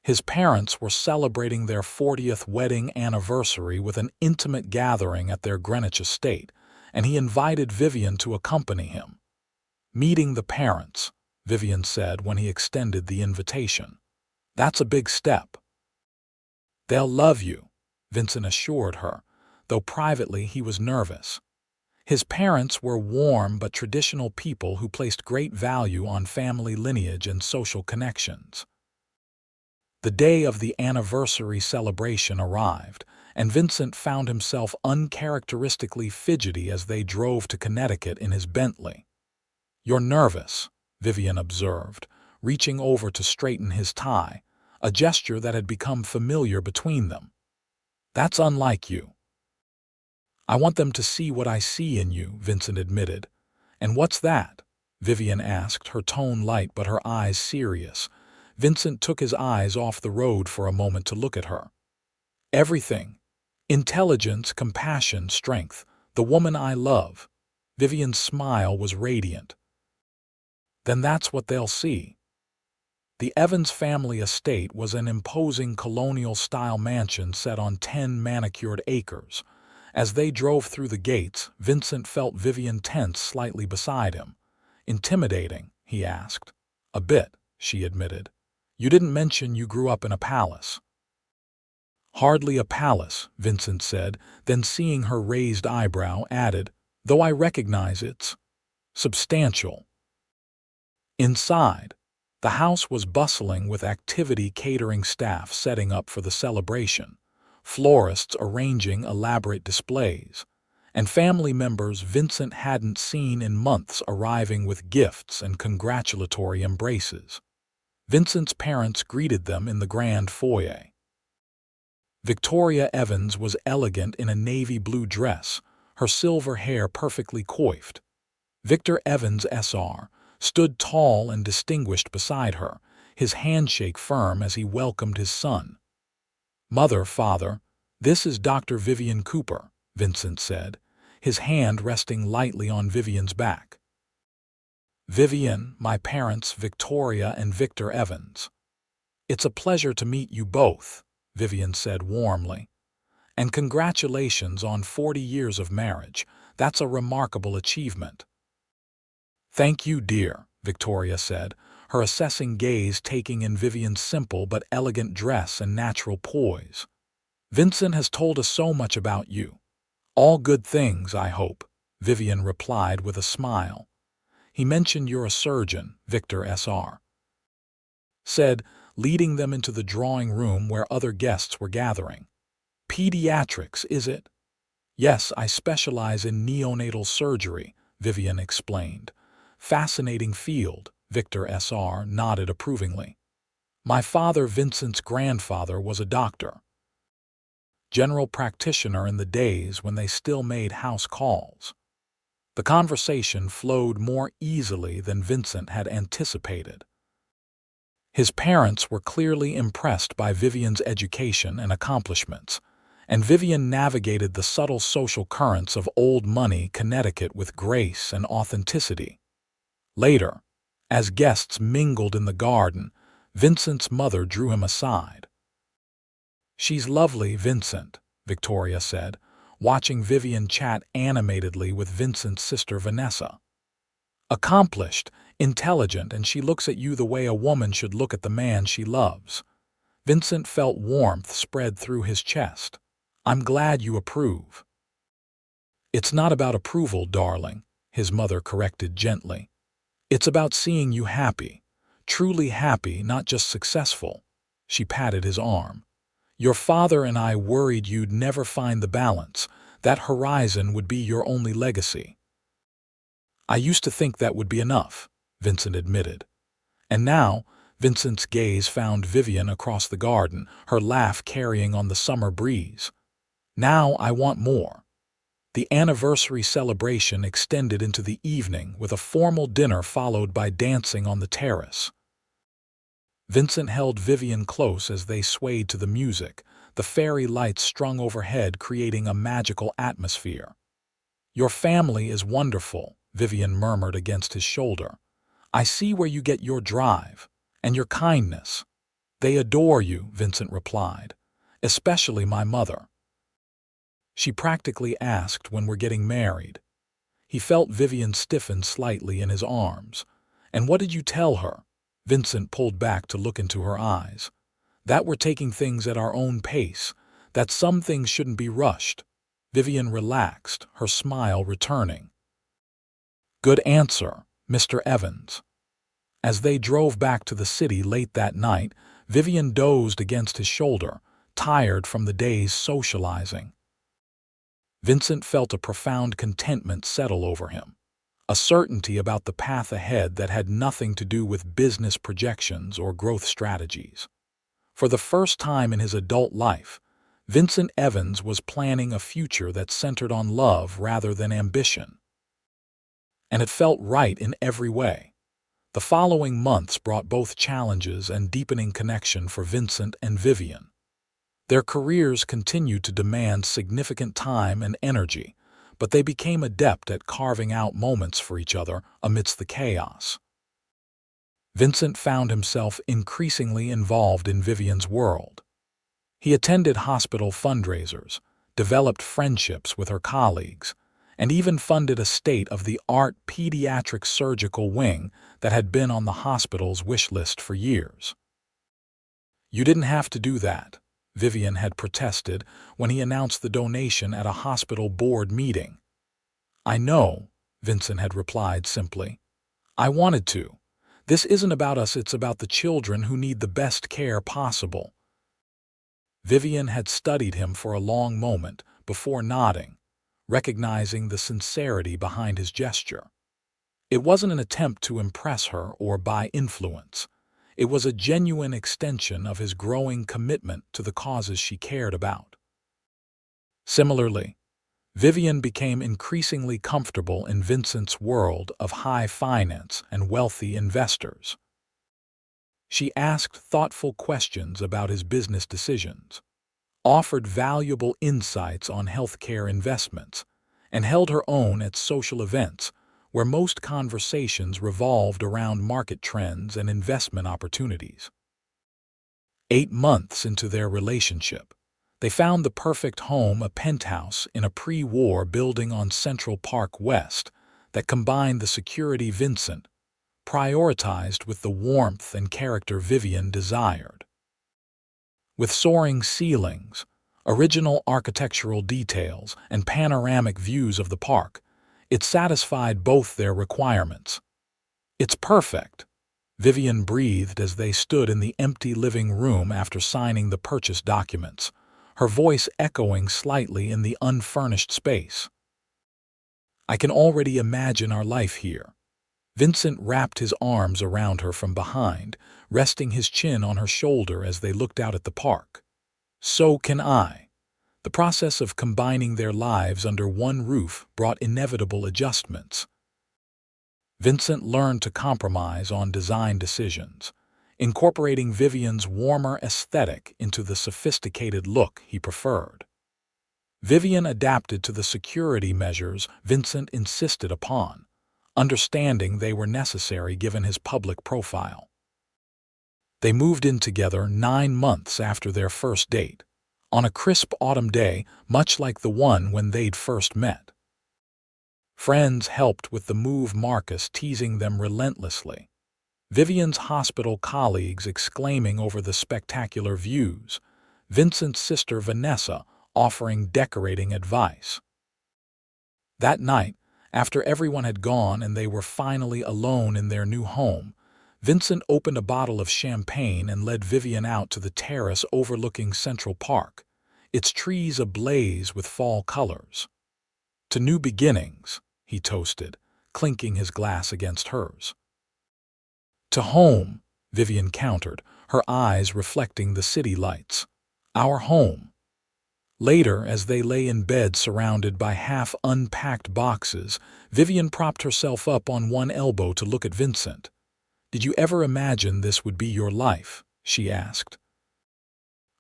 His parents were celebrating their 40th wedding anniversary with an intimate gathering at their Greenwich estate, and he invited Vivian to accompany him. Meeting the parents, Vivian said when he extended the invitation. That's a big step. They'll love you, Vincent assured her, though privately he was nervous. His parents were warm but traditional people who placed great value on family lineage and social connections. The day of the anniversary celebration arrived, and Vincent found himself uncharacteristically fidgety as they drove to Connecticut in his Bentley. You're nervous, Vivian observed, reaching over to straighten his tie, a gesture that had become familiar between them. That's unlike you. I want them to see what I see in you, Vincent admitted. And what's that? Vivian asked, her tone light but her eyes serious. Vincent took his eyes off the road for a moment to look at her. Everything. Intelligence, compassion, strength. The woman I love. Vivian's smile was radiant. Then that's what they'll see. The Evans family estate was an imposing colonial-style mansion set on 10 manicured acres. As they drove through the gates, Vincent felt Vivian tense slightly beside him. Intimidating, he asked. A bit, she admitted. You didn't mention you grew up in a palace. Hardly a palace, Vincent said, then seeing her raised eyebrow added, though I recognize it's substantial. Inside, the house was bustling with activity, catering staff setting up for the celebration, florists arranging elaborate displays, and family members Vincent hadn't seen in months arriving with gifts and congratulatory embraces. Vincent's parents greeted them in the grand foyer. Victoria Evans was elegant in a navy blue dress, her silver hair perfectly coiffed. Victor Evans, Sr., stood tall and distinguished beside her, his handshake firm as he welcomed his son. Mother, father, this is Dr. Vivian Cooper, Vincent said, his hand resting lightly on Vivian's back. Vivian, my parents, Victoria and Victor Evans. It's a pleasure to meet you both, Vivian said warmly. And congratulations on 40 years of marriage. That's a remarkable achievement. Thank you, dear, Victoria said, her assessing gaze taking in Vivian's simple but elegant dress and natural poise. Vincent has told us so much about you. All good things, I hope, Vivian replied with a smile. He mentioned you're a surgeon, Victor Sr. said, leading them into the drawing room where other guests were gathering. Pediatrics, is it? Yes, I specialize in neonatal surgery, Vivian explained. Fascinating field, Victor S.R. nodded approvingly. My father Vincent's grandfather was a doctor, general practitioner in the days when they still made house calls. The conversation flowed more easily than Vincent had anticipated. His parents were clearly impressed by Vivian's education and accomplishments, and Vivian navigated the subtle social currents of old money Connecticut with grace and authenticity. Later, as guests mingled in the garden, Vincent's mother drew him aside. "She's lovely, Vincent," Victoria said, watching Vivian chat animatedly with Vincent's sister Vanessa. "Accomplished, intelligent, and she looks at you the way a woman should look at the man she loves." Vincent felt warmth spread through his chest. "I'm glad you approve." "It's not about approval, darling," his mother corrected gently. "It's about seeing you happy, truly happy, not just successful." She patted his arm. "Your father and I worried you'd never find the balance, that horizon would be your only legacy." "I used to think that would be enough," Vincent admitted. And now, Vincent's gaze found Vivian across the garden, her laugh carrying on the summer breeze. "Now I want more." The anniversary celebration extended into the evening with a formal dinner followed by dancing on the terrace. Vincent held Vivian close as they swayed to the music, the fairy lights strung overhead creating a magical atmosphere. "Your family is wonderful," Vivian murmured against his shoulder. "I see where you get your drive, and your kindness." "They adore you," Vincent replied, "especially my mother. She practically asked when we're getting married." He felt Vivian stiffen slightly in his arms. "And what did you tell her?" Vincent pulled back to look into her eyes. "That we're taking things at our own pace, that some things shouldn't be rushed." Vivian relaxed, her smile returning. "Good answer, Mr. Evans." As they drove back to the city late that night, Vivian dozed against his shoulder, tired from the day's socializing. Vincent felt a profound contentment settle over him, a certainty about the path ahead that had nothing to do with business projections or growth strategies. For the first time in his adult life, Vincent Evans was planning a future that centered on love rather than ambition. And it felt right in every way. The following months brought both challenges and deepening connection for Vincent and Vivian. Their careers continued to demand significant time and energy, but they became adept at carving out moments for each other amidst the chaos. Vincent found himself increasingly involved in Vivian's world. He attended hospital fundraisers, developed friendships with her colleagues, and even funded a state-of-the-art pediatric surgical wing that had been on the hospital's wish list for years. "You didn't have to do that," Vivian had protested when he announced the donation at a hospital board meeting. "I know," Vincent had replied simply. "I wanted to. This isn't about us, it's about the children who need the best care possible." Vivian had studied him for a long moment before nodding, recognizing the sincerity behind his gesture. It wasn't an attempt to impress her or buy influence. It was a genuine extension of his growing commitment to the causes she cared about. Similarly, Vivian became increasingly comfortable in Vincent's world of high finance and wealthy investors. She asked thoughtful questions about his business decisions, offered valuable insights on healthcare investments, and held her own at social events where most conversations revolved around market trends and investment opportunities. 8 months into their relationship, they found the perfect home, a penthouse in a pre-war building on Central Park West that combined the security Vincent prioritized with the warmth and character Vivian desired. With soaring ceilings, original architectural details, and panoramic views of the park, it satisfied both their requirements. "It's perfect," Vivian breathed as they stood in the empty living room after signing the purchase documents, her voice echoing slightly in the unfurnished space. "I can already imagine our life here." Vincent wrapped his arms around her from behind, resting his chin on her shoulder as they looked out at the park. So can I. The process of combining their lives under one roof brought inevitable adjustments. Vincent learned to compromise on design decisions, incorporating Vivian's warmer aesthetic into the sophisticated look he preferred. Vivian adapted to the security measures Vincent insisted upon, understanding they were necessary given his public profile. They moved in together 9 months after their first date, on a crisp autumn day much like the one when they'd first met. Friends helped with the move, Marcus teasing them relentlessly, Vivian's hospital colleagues exclaiming over the spectacular views, Vincent's sister Vanessa offering decorating advice. That night, after everyone had gone and they were finally alone in their new home, Vincent opened a bottle of champagne and led Vivian out to the terrace overlooking Central Park, its trees ablaze with fall colors. "To new beginnings," he toasted, clinking his glass against hers. "To home," Vivian countered, her eyes reflecting the city lights. "Our home." Later, as they lay in bed surrounded by half-unpacked boxes, Vivian propped herself up on one elbow to look at Vincent. "Did you ever imagine this would be your life?" she asked.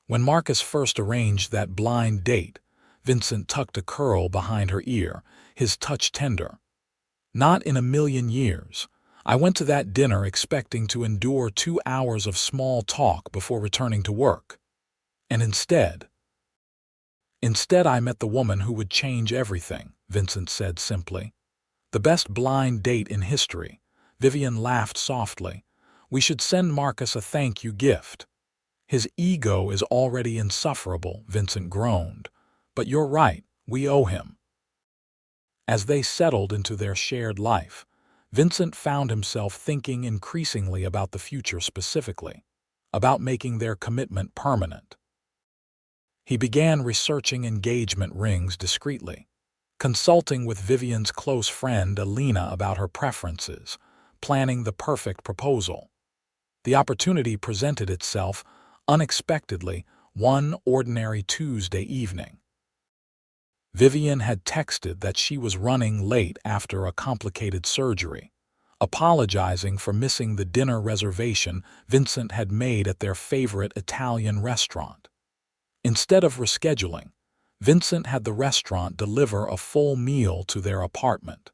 When Marcus first arranged that blind date, Vincent tucked a curl behind her ear, his touch tender. "Not in a million years. I went to that dinner expecting to endure 2 hours of small talk before returning to work. And instead I met the woman who would change everything," Vincent said simply. "The best blind date in history." Vivian laughed softly. "We should send Marcus a thank-you gift." "His ego is already insufferable," Vincent groaned. "But you're right, we owe him." As they settled into their shared life, Vincent found himself thinking increasingly about the future specifically, about making their commitment permanent. He began researching engagement rings discreetly, consulting with Vivian's close friend Alina about her preferences, planning the perfect proposal. The opportunity presented itself unexpectedly one ordinary Tuesday evening. Vivian had texted that she was running late after a complicated surgery, apologizing for missing the dinner reservation Vincent had made at their favorite Italian restaurant. Instead of rescheduling, Vincent had the restaurant deliver a full meal to their apartment.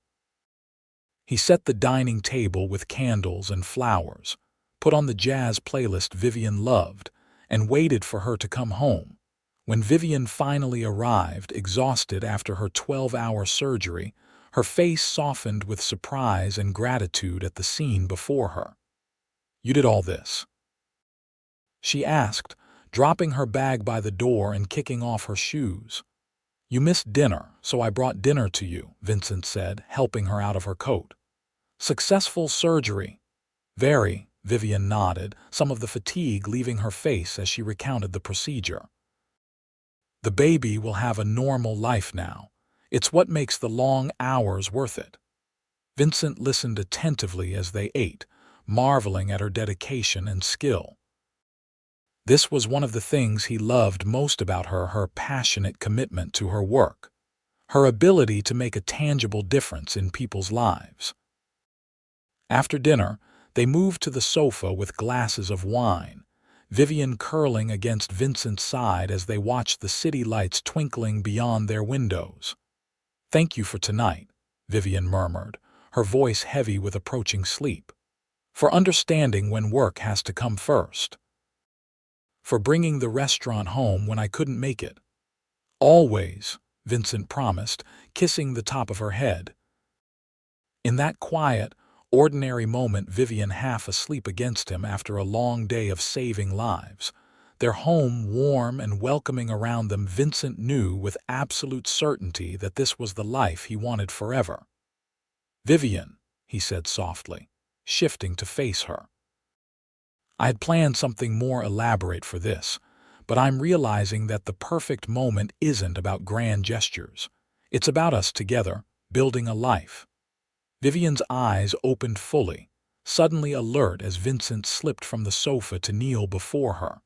He set the dining table with candles and flowers, put on the jazz playlist Vivian loved, and waited for her to come home. When Vivian finally arrived, exhausted after her 12-hour surgery, her face softened with surprise and gratitude at the scene before her. "You did all this?" she asked, dropping her bag by the door and kicking off her shoes. "You missed dinner, so I brought dinner to you," Vincent said, helping her out of her coat. "Successful surgery?" "Very," Vivian nodded, some of the fatigue leaving her face as she recounted the procedure. "The baby will have a normal life now. It's what makes the long hours worth it." Vincent listened attentively as they ate, marveling at her dedication and skill. This was one of the things he loved most about her, her passionate commitment to her work, her ability to make a tangible difference in people's lives. After dinner, they moved to the sofa with glasses of wine, Vivian curling against Vincent's side as they watched the city lights twinkling beyond their windows. "Thank you for tonight," Vivian murmured, her voice heavy with approaching sleep. "For understanding when work has to come first. For bringing the restaurant home when I couldn't make it." "Always," Vincent promised, kissing the top of her head. In that quiet, ordinary moment, Vivian half asleep against him after a long day of saving lives, their home warm and welcoming around them, Vincent knew with absolute certainty that this was the life he wanted forever. "Vivian," he said softly, shifting to face her. "I had planned something more elaborate for this, but I'm realizing that the perfect moment isn't about grand gestures. It's about us together, building a life." Vivian's eyes opened fully, suddenly alert as Vincent slipped from the sofa to kneel before her.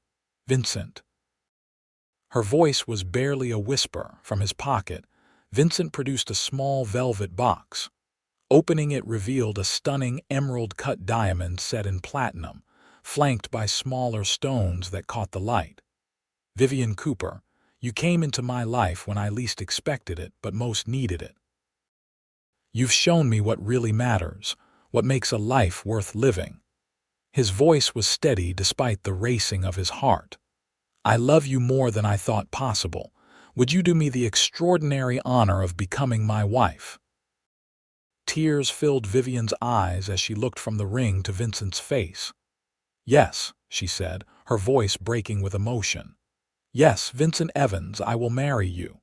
"Vincent." Her voice was barely a whisper. From his pocket, Vincent produced a small velvet box. Opening it revealed a stunning emerald-cut diamond set in platinum, flanked by smaller stones that caught the light. "Vivian Cooper, you came into my life when I least expected it but most needed it. You've shown me what really matters, what makes a life worth living." His voice was steady despite the racing of his heart. "I love you more than I thought possible. Would you do me the extraordinary honor of becoming my wife?" Tears filled Vivian's eyes as she looked from the ring to Vincent's face. "Yes," she said, her voice breaking with emotion. "Yes, Vincent Evans, I will marry you."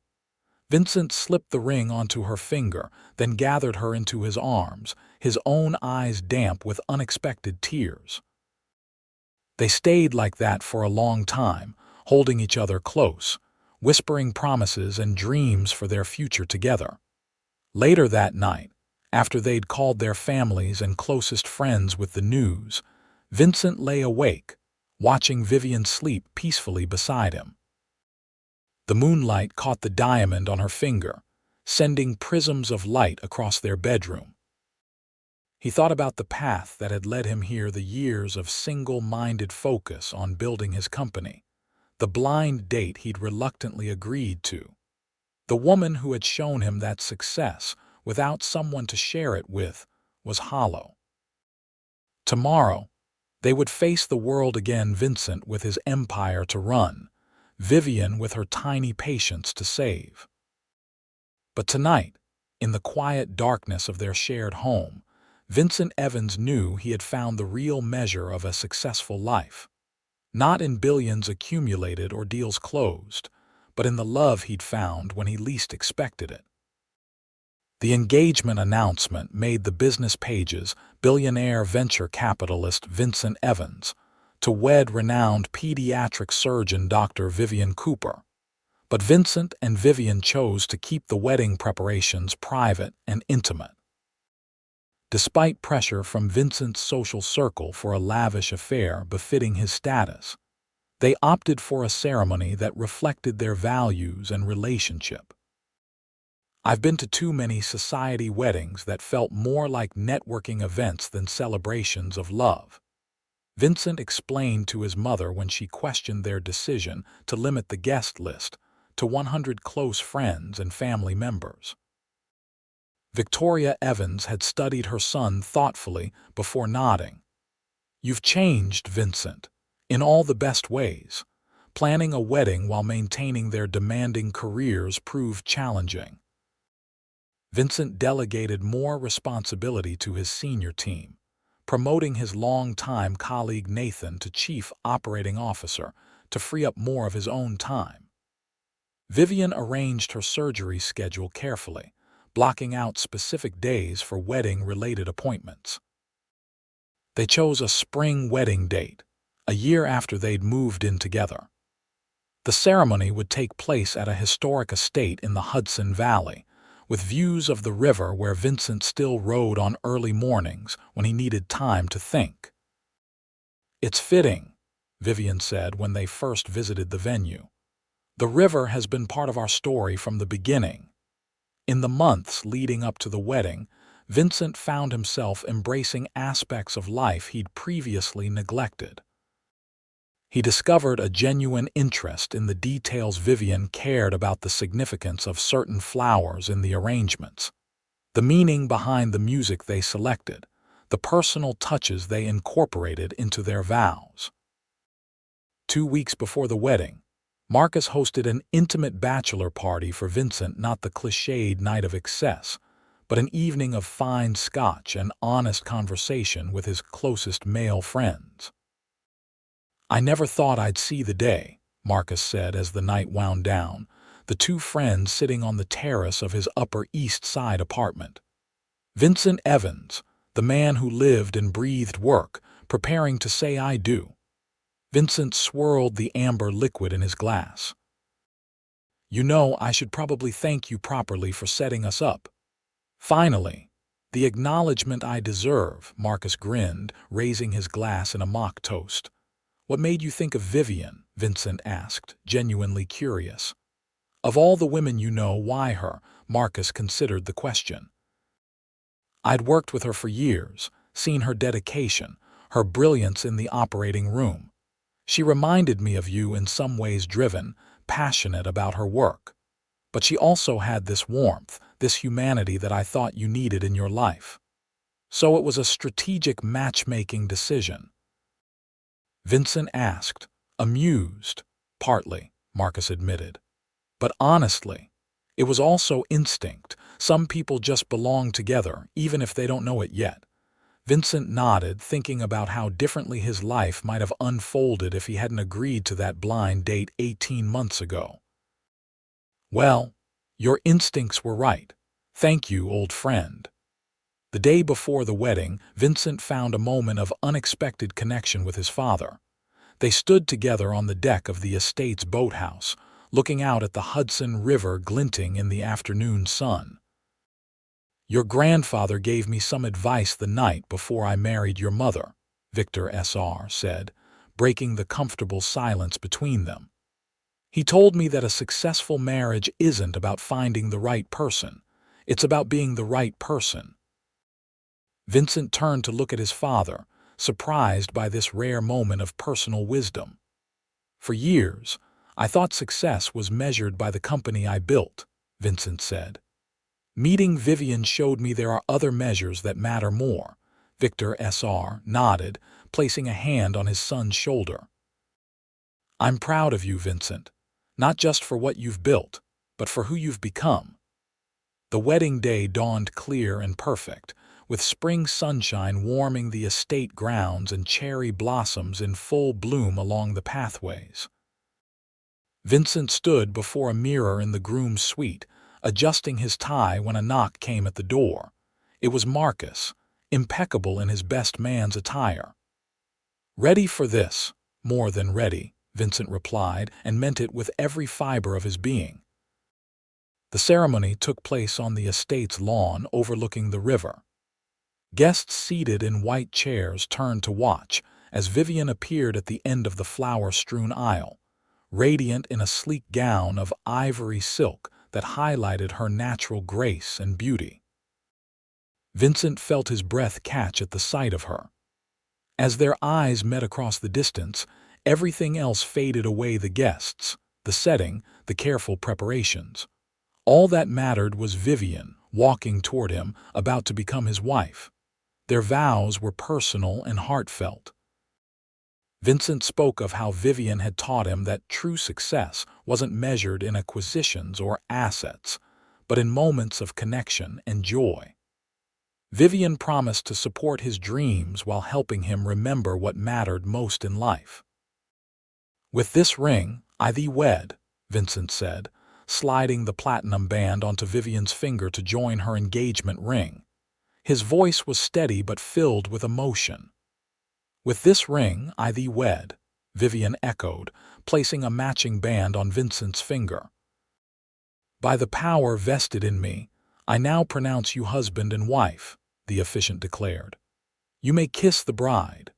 Vincent slipped the ring onto her finger, then gathered her into his arms, his own eyes damp with unexpected tears. They stayed like that for a long time, holding each other close, whispering promises and dreams for their future together. Later that night, after they'd called their families and closest friends with the news, Vincent lay awake, watching Vivian sleep peacefully beside him. The moonlight caught the diamond on her finger, sending prisms of light across their bedroom. He thought about the path that had led him here, the years of single-minded focus on building his company, the blind date he'd reluctantly agreed to, the woman who had shown him that success, without someone to share it with, was hollow. Tomorrow, they would face the world again, Vincent with his empire to run, Vivian with her tiny patience to save. But tonight, in the quiet darkness of their shared home, Vincent Evans knew he had found the real measure of a successful life. Not in billions accumulated or deals closed, but in the love he'd found when he least expected it. The engagement announcement made the business pages. Billionaire venture capitalist Vincent Evans to wed renowned pediatric surgeon Dr. Vivian Cooper. But Vincent and Vivian chose to keep the wedding preparations private and intimate. Despite pressure from Vincent's social circle for a lavish affair befitting his status, they opted for a ceremony that reflected their values and relationship. "I've been to too many society weddings that felt more like networking events than celebrations of love," Vincent explained to his mother when she questioned their decision to limit the guest list to 100 close friends and family members. Victoria Evans had studied her son thoughtfully before nodding. "You've changed, Vincent, in all the best ways. Planning a wedding while maintaining their demanding careers proved challenging." Vincent delegated more responsibility to his senior team, promoting his longtime colleague Nathan to Chief Operating Officer to free up more of his own time. Vivian arranged her surgery schedule carefully, blocking out specific days for wedding-related appointments. They chose a spring wedding date, a year after they'd moved in together. The ceremony would take place at a historic estate in the Hudson Valley, with views of the river where Vincent still rode on early mornings when he needed time to think. "It's fitting," Vivian said when they first visited the venue. "The river has been part of our story from the beginning." In the months leading up to the wedding, Vincent found himself embracing aspects of life he'd previously neglected. He discovered a genuine interest in the details. Vivian cared about the significance of certain flowers in the arrangements, the meaning behind the music they selected, the personal touches they incorporated into their vows. 2 weeks before the wedding, Marcus hosted an intimate bachelor party for Vincent, not the cliched night of excess, but an evening of fine scotch and honest conversation with his closest male friends. "I never thought I'd see the day," Marcus said as the night wound down, the two friends sitting on the terrace of his Upper East Side apartment. Vincent Evans, the man who lived and breathed work, preparing to say "I do." Vincent swirled the amber liquid in his glass. "You know, I should probably thank you properly for setting us up." Finally, The acknowledgement I deserve, Marcus grinned, raising his glass in a mock toast. What made you think of Vivian? Vincent asked, genuinely curious. Of all the women you know, why her? Marcus considered the question. I'd worked with her for years, seen her dedication, her brilliance in the operating room. She reminded me of you in some ways, driven, passionate about her work. But she also had this warmth, this humanity that I thought you needed in your life. So it was a strategic matchmaking decision. Vincent asked, amused. Partly, Marcus admitted. But honestly, it was also instinct. Some people just belong together, even if they don't know it yet. Vincent nodded, thinking about how differently his life might have unfolded if he hadn't agreed to that blind date 18 months ago. Well, your instincts were right. Thank you, old friend. The day before the wedding, Vincent found a moment of unexpected connection with his father. They stood together on the deck of the estate's boathouse, looking out at the Hudson River glinting in the afternoon sun. Your grandfather gave me some advice the night before I married your mother, Victor Sr. said, breaking the comfortable silence between them. He told me that a successful marriage isn't about finding the right person. It's about being the right person. Vincent turned to look at his father, surprised by this rare moment of personal wisdom. For years, I thought success was measured by the company I built, Vincent said. Meeting Vivian showed me there are other measures that matter more. Victor Sr. nodded, placing a hand on his son's shoulder. I'm proud of you, Vincent, not just for what you've built, but for who you've become. The wedding day dawned clear and perfect, with spring sunshine warming the estate grounds and cherry blossoms in full bloom along the pathways. Vincent stood before a mirror in the groom's suite, adjusting his tie when a knock came at the door. It was Marcus, impeccable in his best man's attire. Ready for this? More than ready, Vincent replied, and meant it with every fiber of his being. The ceremony took place on the estate's lawn overlooking the river. Guests seated in white chairs turned to watch as Vivian appeared at the end of the flower-strewn aisle, radiant in a sleek gown of ivory silk that highlighted her natural grace and beauty. Vincent felt his breath catch at the sight of her. As their eyes met across the distance, everything else faded away: the guests, the setting, the careful preparations. All that mattered was Vivian, walking toward him, about to become his wife. Their vows were personal and heartfelt. Vincent spoke of how Vivian had taught him that true success wasn't measured in acquisitions or assets, but in moments of connection and joy. Vivian promised to support his dreams while helping him remember what mattered most in life. With this ring, I thee wed, Vincent said, sliding the platinum band onto Vivian's finger to join her engagement ring. His voice was steady but filled with emotion. With this ring, I thee wed, Vivian echoed, placing a matching band on Vincent's finger. By the power vested in me, I now pronounce you husband and wife, the officiant declared. You may kiss the bride.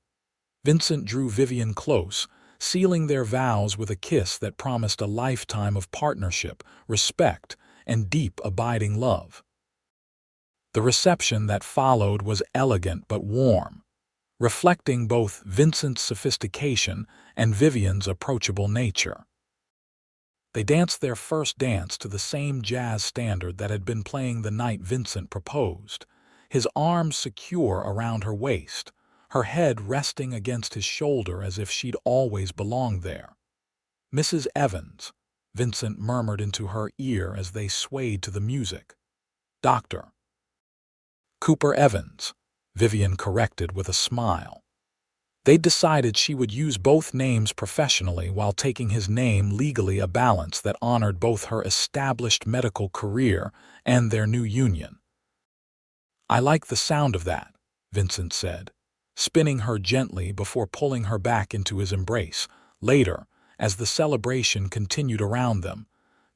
Vincent drew Vivian close, sealing their vows with a kiss that promised a lifetime of partnership, respect, and deep, abiding love. The reception that followed was elegant but warm, reflecting both Vincent's sophistication and Vivian's approachable nature. They danced their first dance to the same jazz standard that had been playing the night Vincent proposed, his arms secure around her waist, her head resting against his shoulder as if she'd always belonged there. Mrs. Evans, Vincent murmured into her ear as they swayed to the music. Dr. Cooper Evans, Vivian corrected with a smile. They'd decided she would use both names professionally while taking his name legally, a balance that honored both her established medical career and their new union. I like the sound of that, Vincent said, spinning her gently before pulling her back into his embrace. Later, as the celebration continued around them,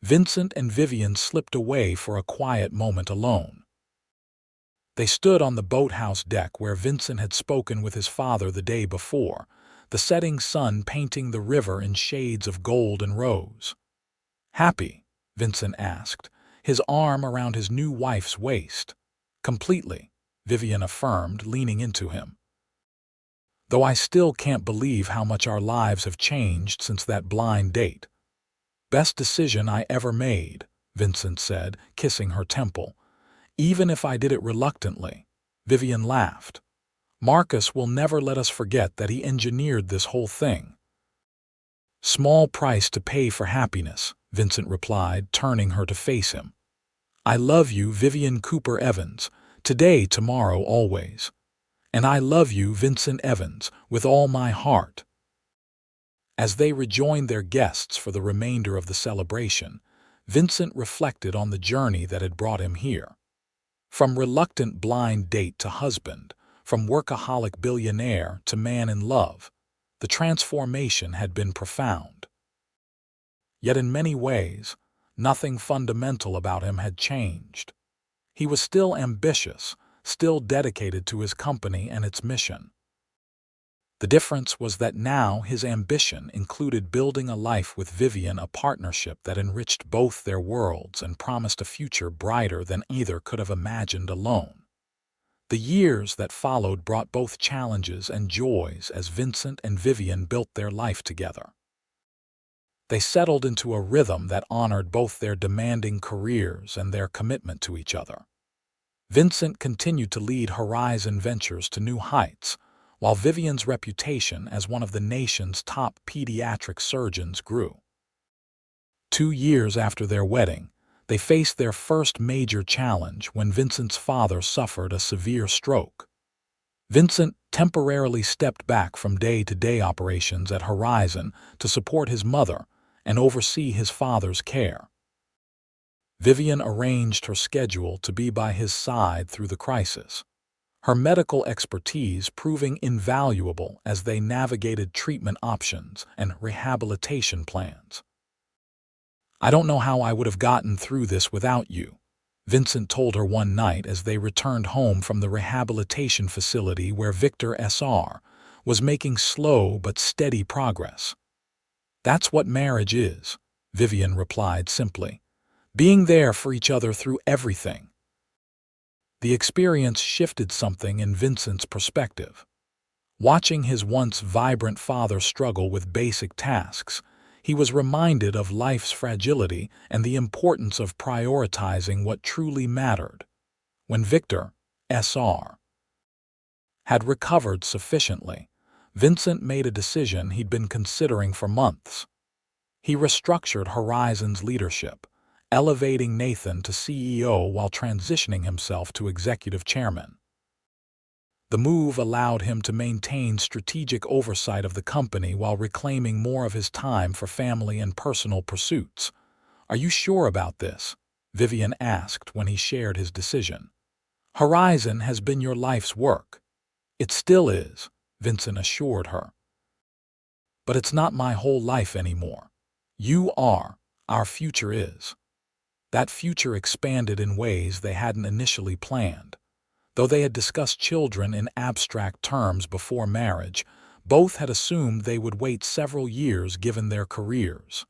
Vincent and Vivian slipped away for a quiet moment alone. They stood on the boathouse deck where Vincent had spoken with his father the day before, the setting sun painting the river in shades of gold and rose. "Happy?" Vincent asked, his arm around his new wife's waist. "Completely," Vivian affirmed, leaning into him. "Though I still can't believe how much our lives have changed since that blind date." "Best decision I ever made," Vincent said, kissing her temple. "Even if I did it reluctantly." Vivian laughed. "Marcus will never let us forget that he engineered this whole thing." "Small price to pay for happiness," Vincent replied, turning her to face him. "I love you, Vivian Cooper Evans, today, tomorrow, always. And I love you, Vincent Evans, with all my heart." As they rejoined their guests for the remainder of the celebration, Vincent reflected on the journey that had brought him here. From reluctant blind date to husband, from workaholic billionaire to man in love, the transformation had been profound. Yet in many ways, nothing fundamental about him had changed. He was still ambitious, still dedicated to his company and its mission. The difference was that now his ambition included building a life with Vivian, a partnership that enriched both their worlds and promised a future brighter than either could have imagined alone. The years that followed brought both challenges and joys as Vincent and Vivian built their life together. They settled into a rhythm that honored both their demanding careers and their commitment to each other. Vincent continued to lead Horizon Ventures to new heights, while Vivian's reputation as one of the nation's top pediatric surgeons grew. 2 years after their wedding, they faced their first major challenge when Vincent's father suffered a severe stroke. Vincent temporarily stepped back from day-to-day operations at Horizon to support his mother and oversee his father's care. Vivian arranged her schedule to be by his side through the crisis, her medical expertise proving invaluable as they navigated treatment options and rehabilitation plans. "I don't know how I would have gotten through this without you," Vincent told her one night as they returned home from the rehabilitation facility where Victor Sr. was making slow but steady progress. "That's what marriage is," Vivian replied simply. "Being there for each other through everything." The experience shifted something in Vincent's perspective. Watching his once vibrant father struggle with basic tasks, he was reminded of life's fragility and the importance of prioritizing what truly mattered. When Victor Sr. had recovered sufficiently, Vincent made a decision he'd been considering for months. He restructured Horizon's leadership, elevating Nathan to CEO while transitioning himself to executive chairman. The move allowed him to maintain strategic oversight of the company while reclaiming more of his time for family and personal pursuits. "Are you sure about this?" Vivian asked when he shared his decision. "Horizon has been your life's work." "It still is," Vincent assured her. "But it's not my whole life anymore. You are, our future is." That future expanded in ways they hadn't initially planned. Though they had discussed children in abstract terms before marriage, both had assumed they would wait several years given their careers.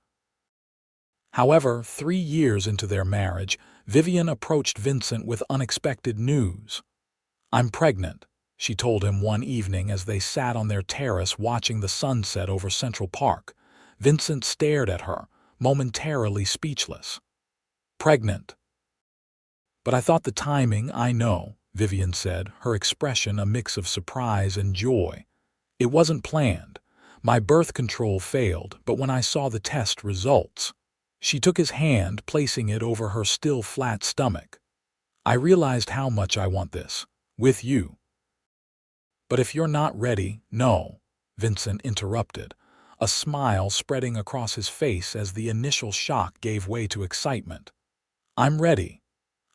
However, 3 years into their marriage, Vivian approached Vincent with unexpected news. "I'm pregnant," she told him one evening as they sat on their terrace watching the sunset over Central Park. Vincent stared at her, momentarily speechless. "Pregnant?" "But I thought the timing—" "I know," Vivian said, her expression a mix of surprise and joy. "It wasn't planned. My birth control failed, but when I saw the test results—" She took his hand, placing it over her still flat stomach. "I realized how much I want this. With you." "But if you're not ready—" "No," Vincent interrupted, a smile spreading across his face as the initial shock gave way to excitement. "I'm ready.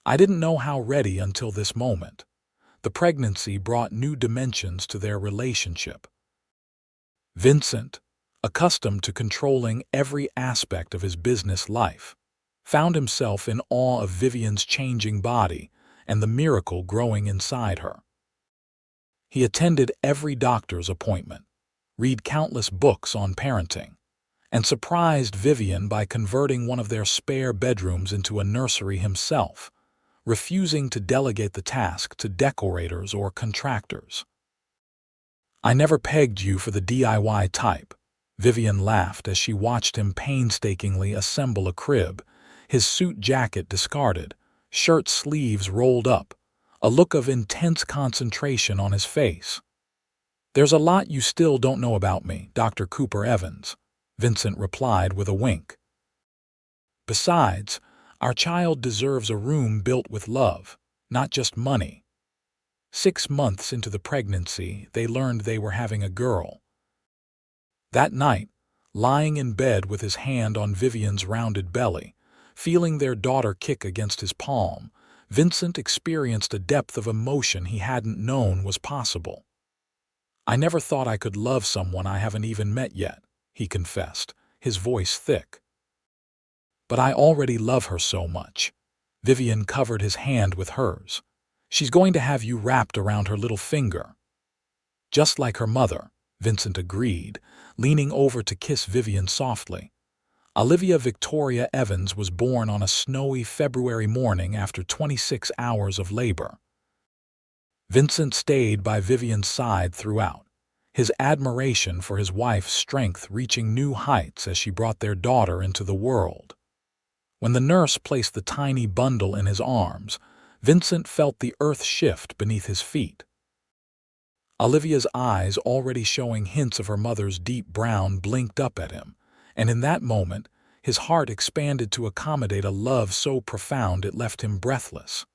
I didn't know how ready until this moment." The pregnancy brought new dimensions to their relationship. Vincent, accustomed to controlling every aspect of his business life, found himself in awe of Vivian's changing body and the miracle growing inside her. He attended every doctor's appointment, read countless books on parenting, and surprised Vivian by converting one of their spare bedrooms into a nursery himself, refusing to delegate the task to decorators or contractors. "I never pegged you for the DIY type," Vivian laughed as she watched him painstakingly assemble a crib, his suit jacket discarded, shirt sleeves rolled up, a look of intense concentration on his face. "There's a lot you still don't know about me, Dr. Cooper Evans," Vincent replied with a wink. "Besides, our child deserves a room built with love, not just money." 6 months into the pregnancy, they learned they were having a girl. That night, lying in bed with his hand on Vivian's rounded belly, feeling their daughter kick against his palm, Vincent experienced a depth of emotion he hadn't known was possible. "I never thought I could love someone I haven't even met yet," he confessed, his voice thick. "But I already love her so much." Vivian covered his hand with hers. "She's going to have you wrapped around her little finger." "Just like her mother," Vincent agreed, leaning over to kiss Vivian softly. Olivia Victoria Evans was born on a snowy February morning after 26 hours of labor. Vincent stayed by Vivian's side throughout, his admiration for his wife's strength reaching new heights as she brought their daughter into the world. When the nurse placed the tiny bundle in his arms, Vincent felt the earth shift beneath his feet. Olivia's eyes, already showing hints of her mother's deep brown, blinked up at him, and in that moment, his heart expanded to accommodate a love so profound it left him breathless.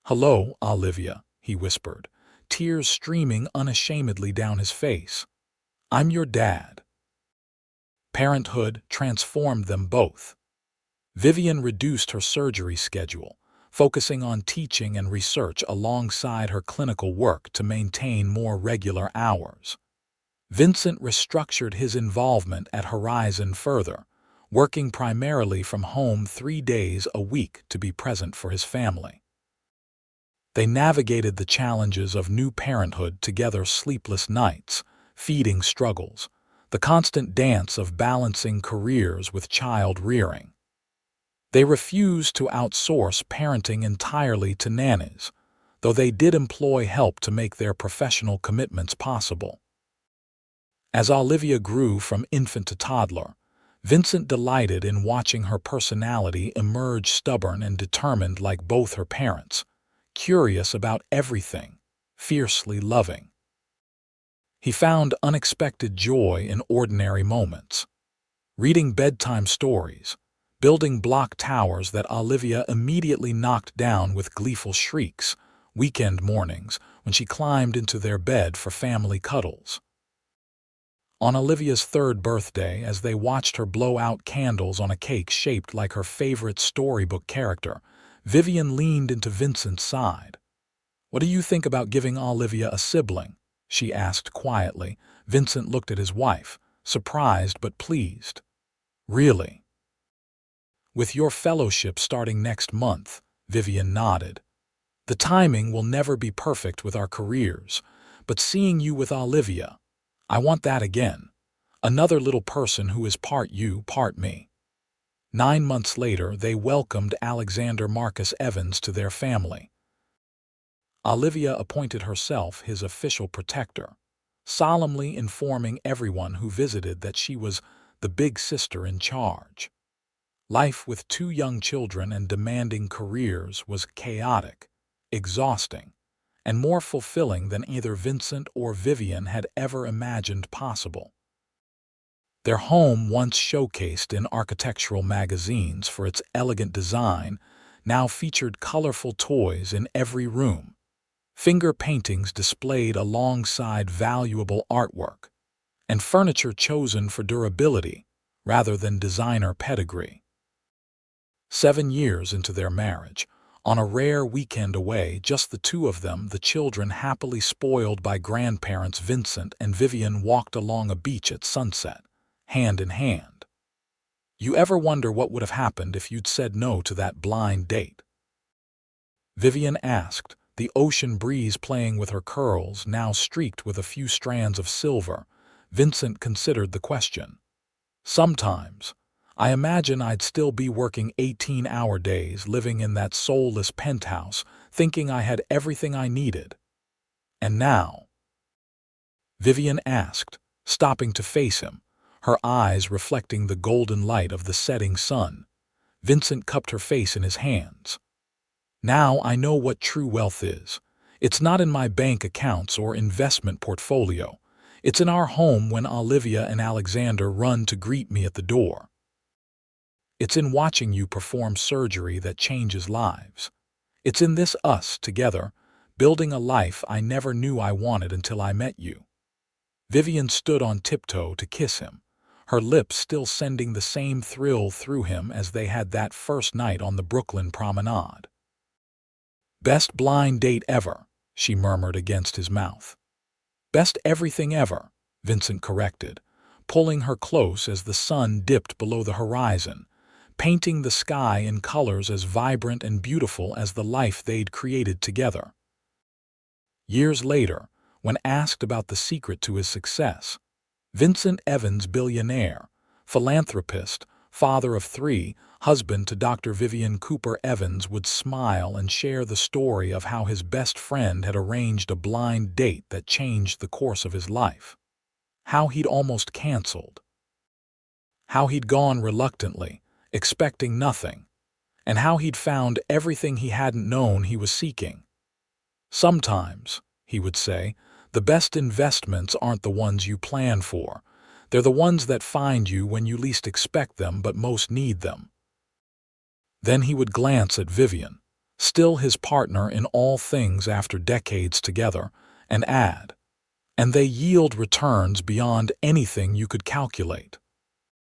"Hello, Olivia," he whispered, tears streaming unashamedly down his face. "I'm your dad." Parenthood transformed them both. Vivian reduced her surgery schedule, focusing on teaching and research alongside her clinical work to maintain more regular hours. Vincent restructured his involvement at Horizon further, working primarily from home 3 days a week to be present for his family. They navigated the challenges of new parenthood together: sleepless nights, feeding struggles, the constant dance of balancing careers with child rearing. They refused to outsource parenting entirely to nannies, though they did employ help to make their professional commitments possible. As Olivia grew from infant to toddler, Vincent delighted in watching her personality emerge, stubborn and determined like both her parents, curious about everything, fiercely loving. He found unexpected joy in ordinary moments, reading bedtime stories, building block towers that Olivia immediately knocked down with gleeful shrieks, weekend mornings when she climbed into their bed for family cuddles. On Olivia's 3rd birthday, as they watched her blow out candles on a cake shaped like her favorite storybook character, Vivian leaned into Vincent's side. "What do you think about giving Olivia a sibling?" she asked quietly. Vincent looked at his wife, surprised but pleased. "Really?" "With your fellowship starting next month," Vivian nodded. "The timing will never be perfect with our careers, but seeing you with Olivia, I want that again. Another little person who is part you, part me." 9 months later, they welcomed Alexander Marcus Evans to their family. Olivia appointed herself his official protector, solemnly informing everyone who visited that she was the big sister in charge. Life with 2 young children and demanding careers was chaotic, exhausting, and more fulfilling than either Vincent or Vivian had ever imagined possible. Their home, once showcased in architectural magazines for its elegant design, now featured colorful toys in every room, finger paintings displayed alongside valuable artwork, and furniture chosen for durability rather than designer pedigree. 7 years into their marriage, on a rare weekend away, just the 2 of them, the children happily spoiled by grandparents, Vincent and Vivian walked along a beach at sunset, hand in hand. "You ever wonder what would have happened if you'd said no to that blind date?" Vivian asked, the ocean breeze playing with her curls now streaked with a few strands of silver. Vincent considered the question. Sometimes. I imagine I'd still be working 18-hour days, living in that soulless penthouse, thinking I had everything I needed. And now? Vivian asked, stopping to face him, her eyes reflecting the golden light of the setting sun. Vincent cupped her face in his hands. Now I know what true wealth is. It's not in my bank accounts or investment portfolio. It's in our home when Olivia and Alexander run to greet me at the door. It's in watching you perform surgery that changes lives. It's in this us together, building a life I never knew I wanted until I met you. Vivian stood on tiptoe to kiss him, her lips still sending the same thrill through him as they had that first night on the Brooklyn promenade. Best blind date ever, she murmured against his mouth. Best everything ever, Vincent corrected, pulling her close as the sun dipped below the horizon, painting the sky in colors as vibrant and beautiful as the life they'd created together. Years later, when asked about the secret to his success, Vincent Evans, billionaire, philanthropist, father of 3, husband to Dr. Vivian Cooper Evans, would smile and share the story of how his best friend had arranged a blind date that changed the course of his life. How he'd almost canceled. How he'd gone reluctantly, expecting nothing, and how he'd found everything he hadn't known he was seeking. Sometimes, he would say, the best investments aren't the ones you plan for. They're the ones that find you when you least expect them but most need them. Then he would glance at Vivian, still his partner in all things after decades together, and add, and they yield returns beyond anything you could calculate.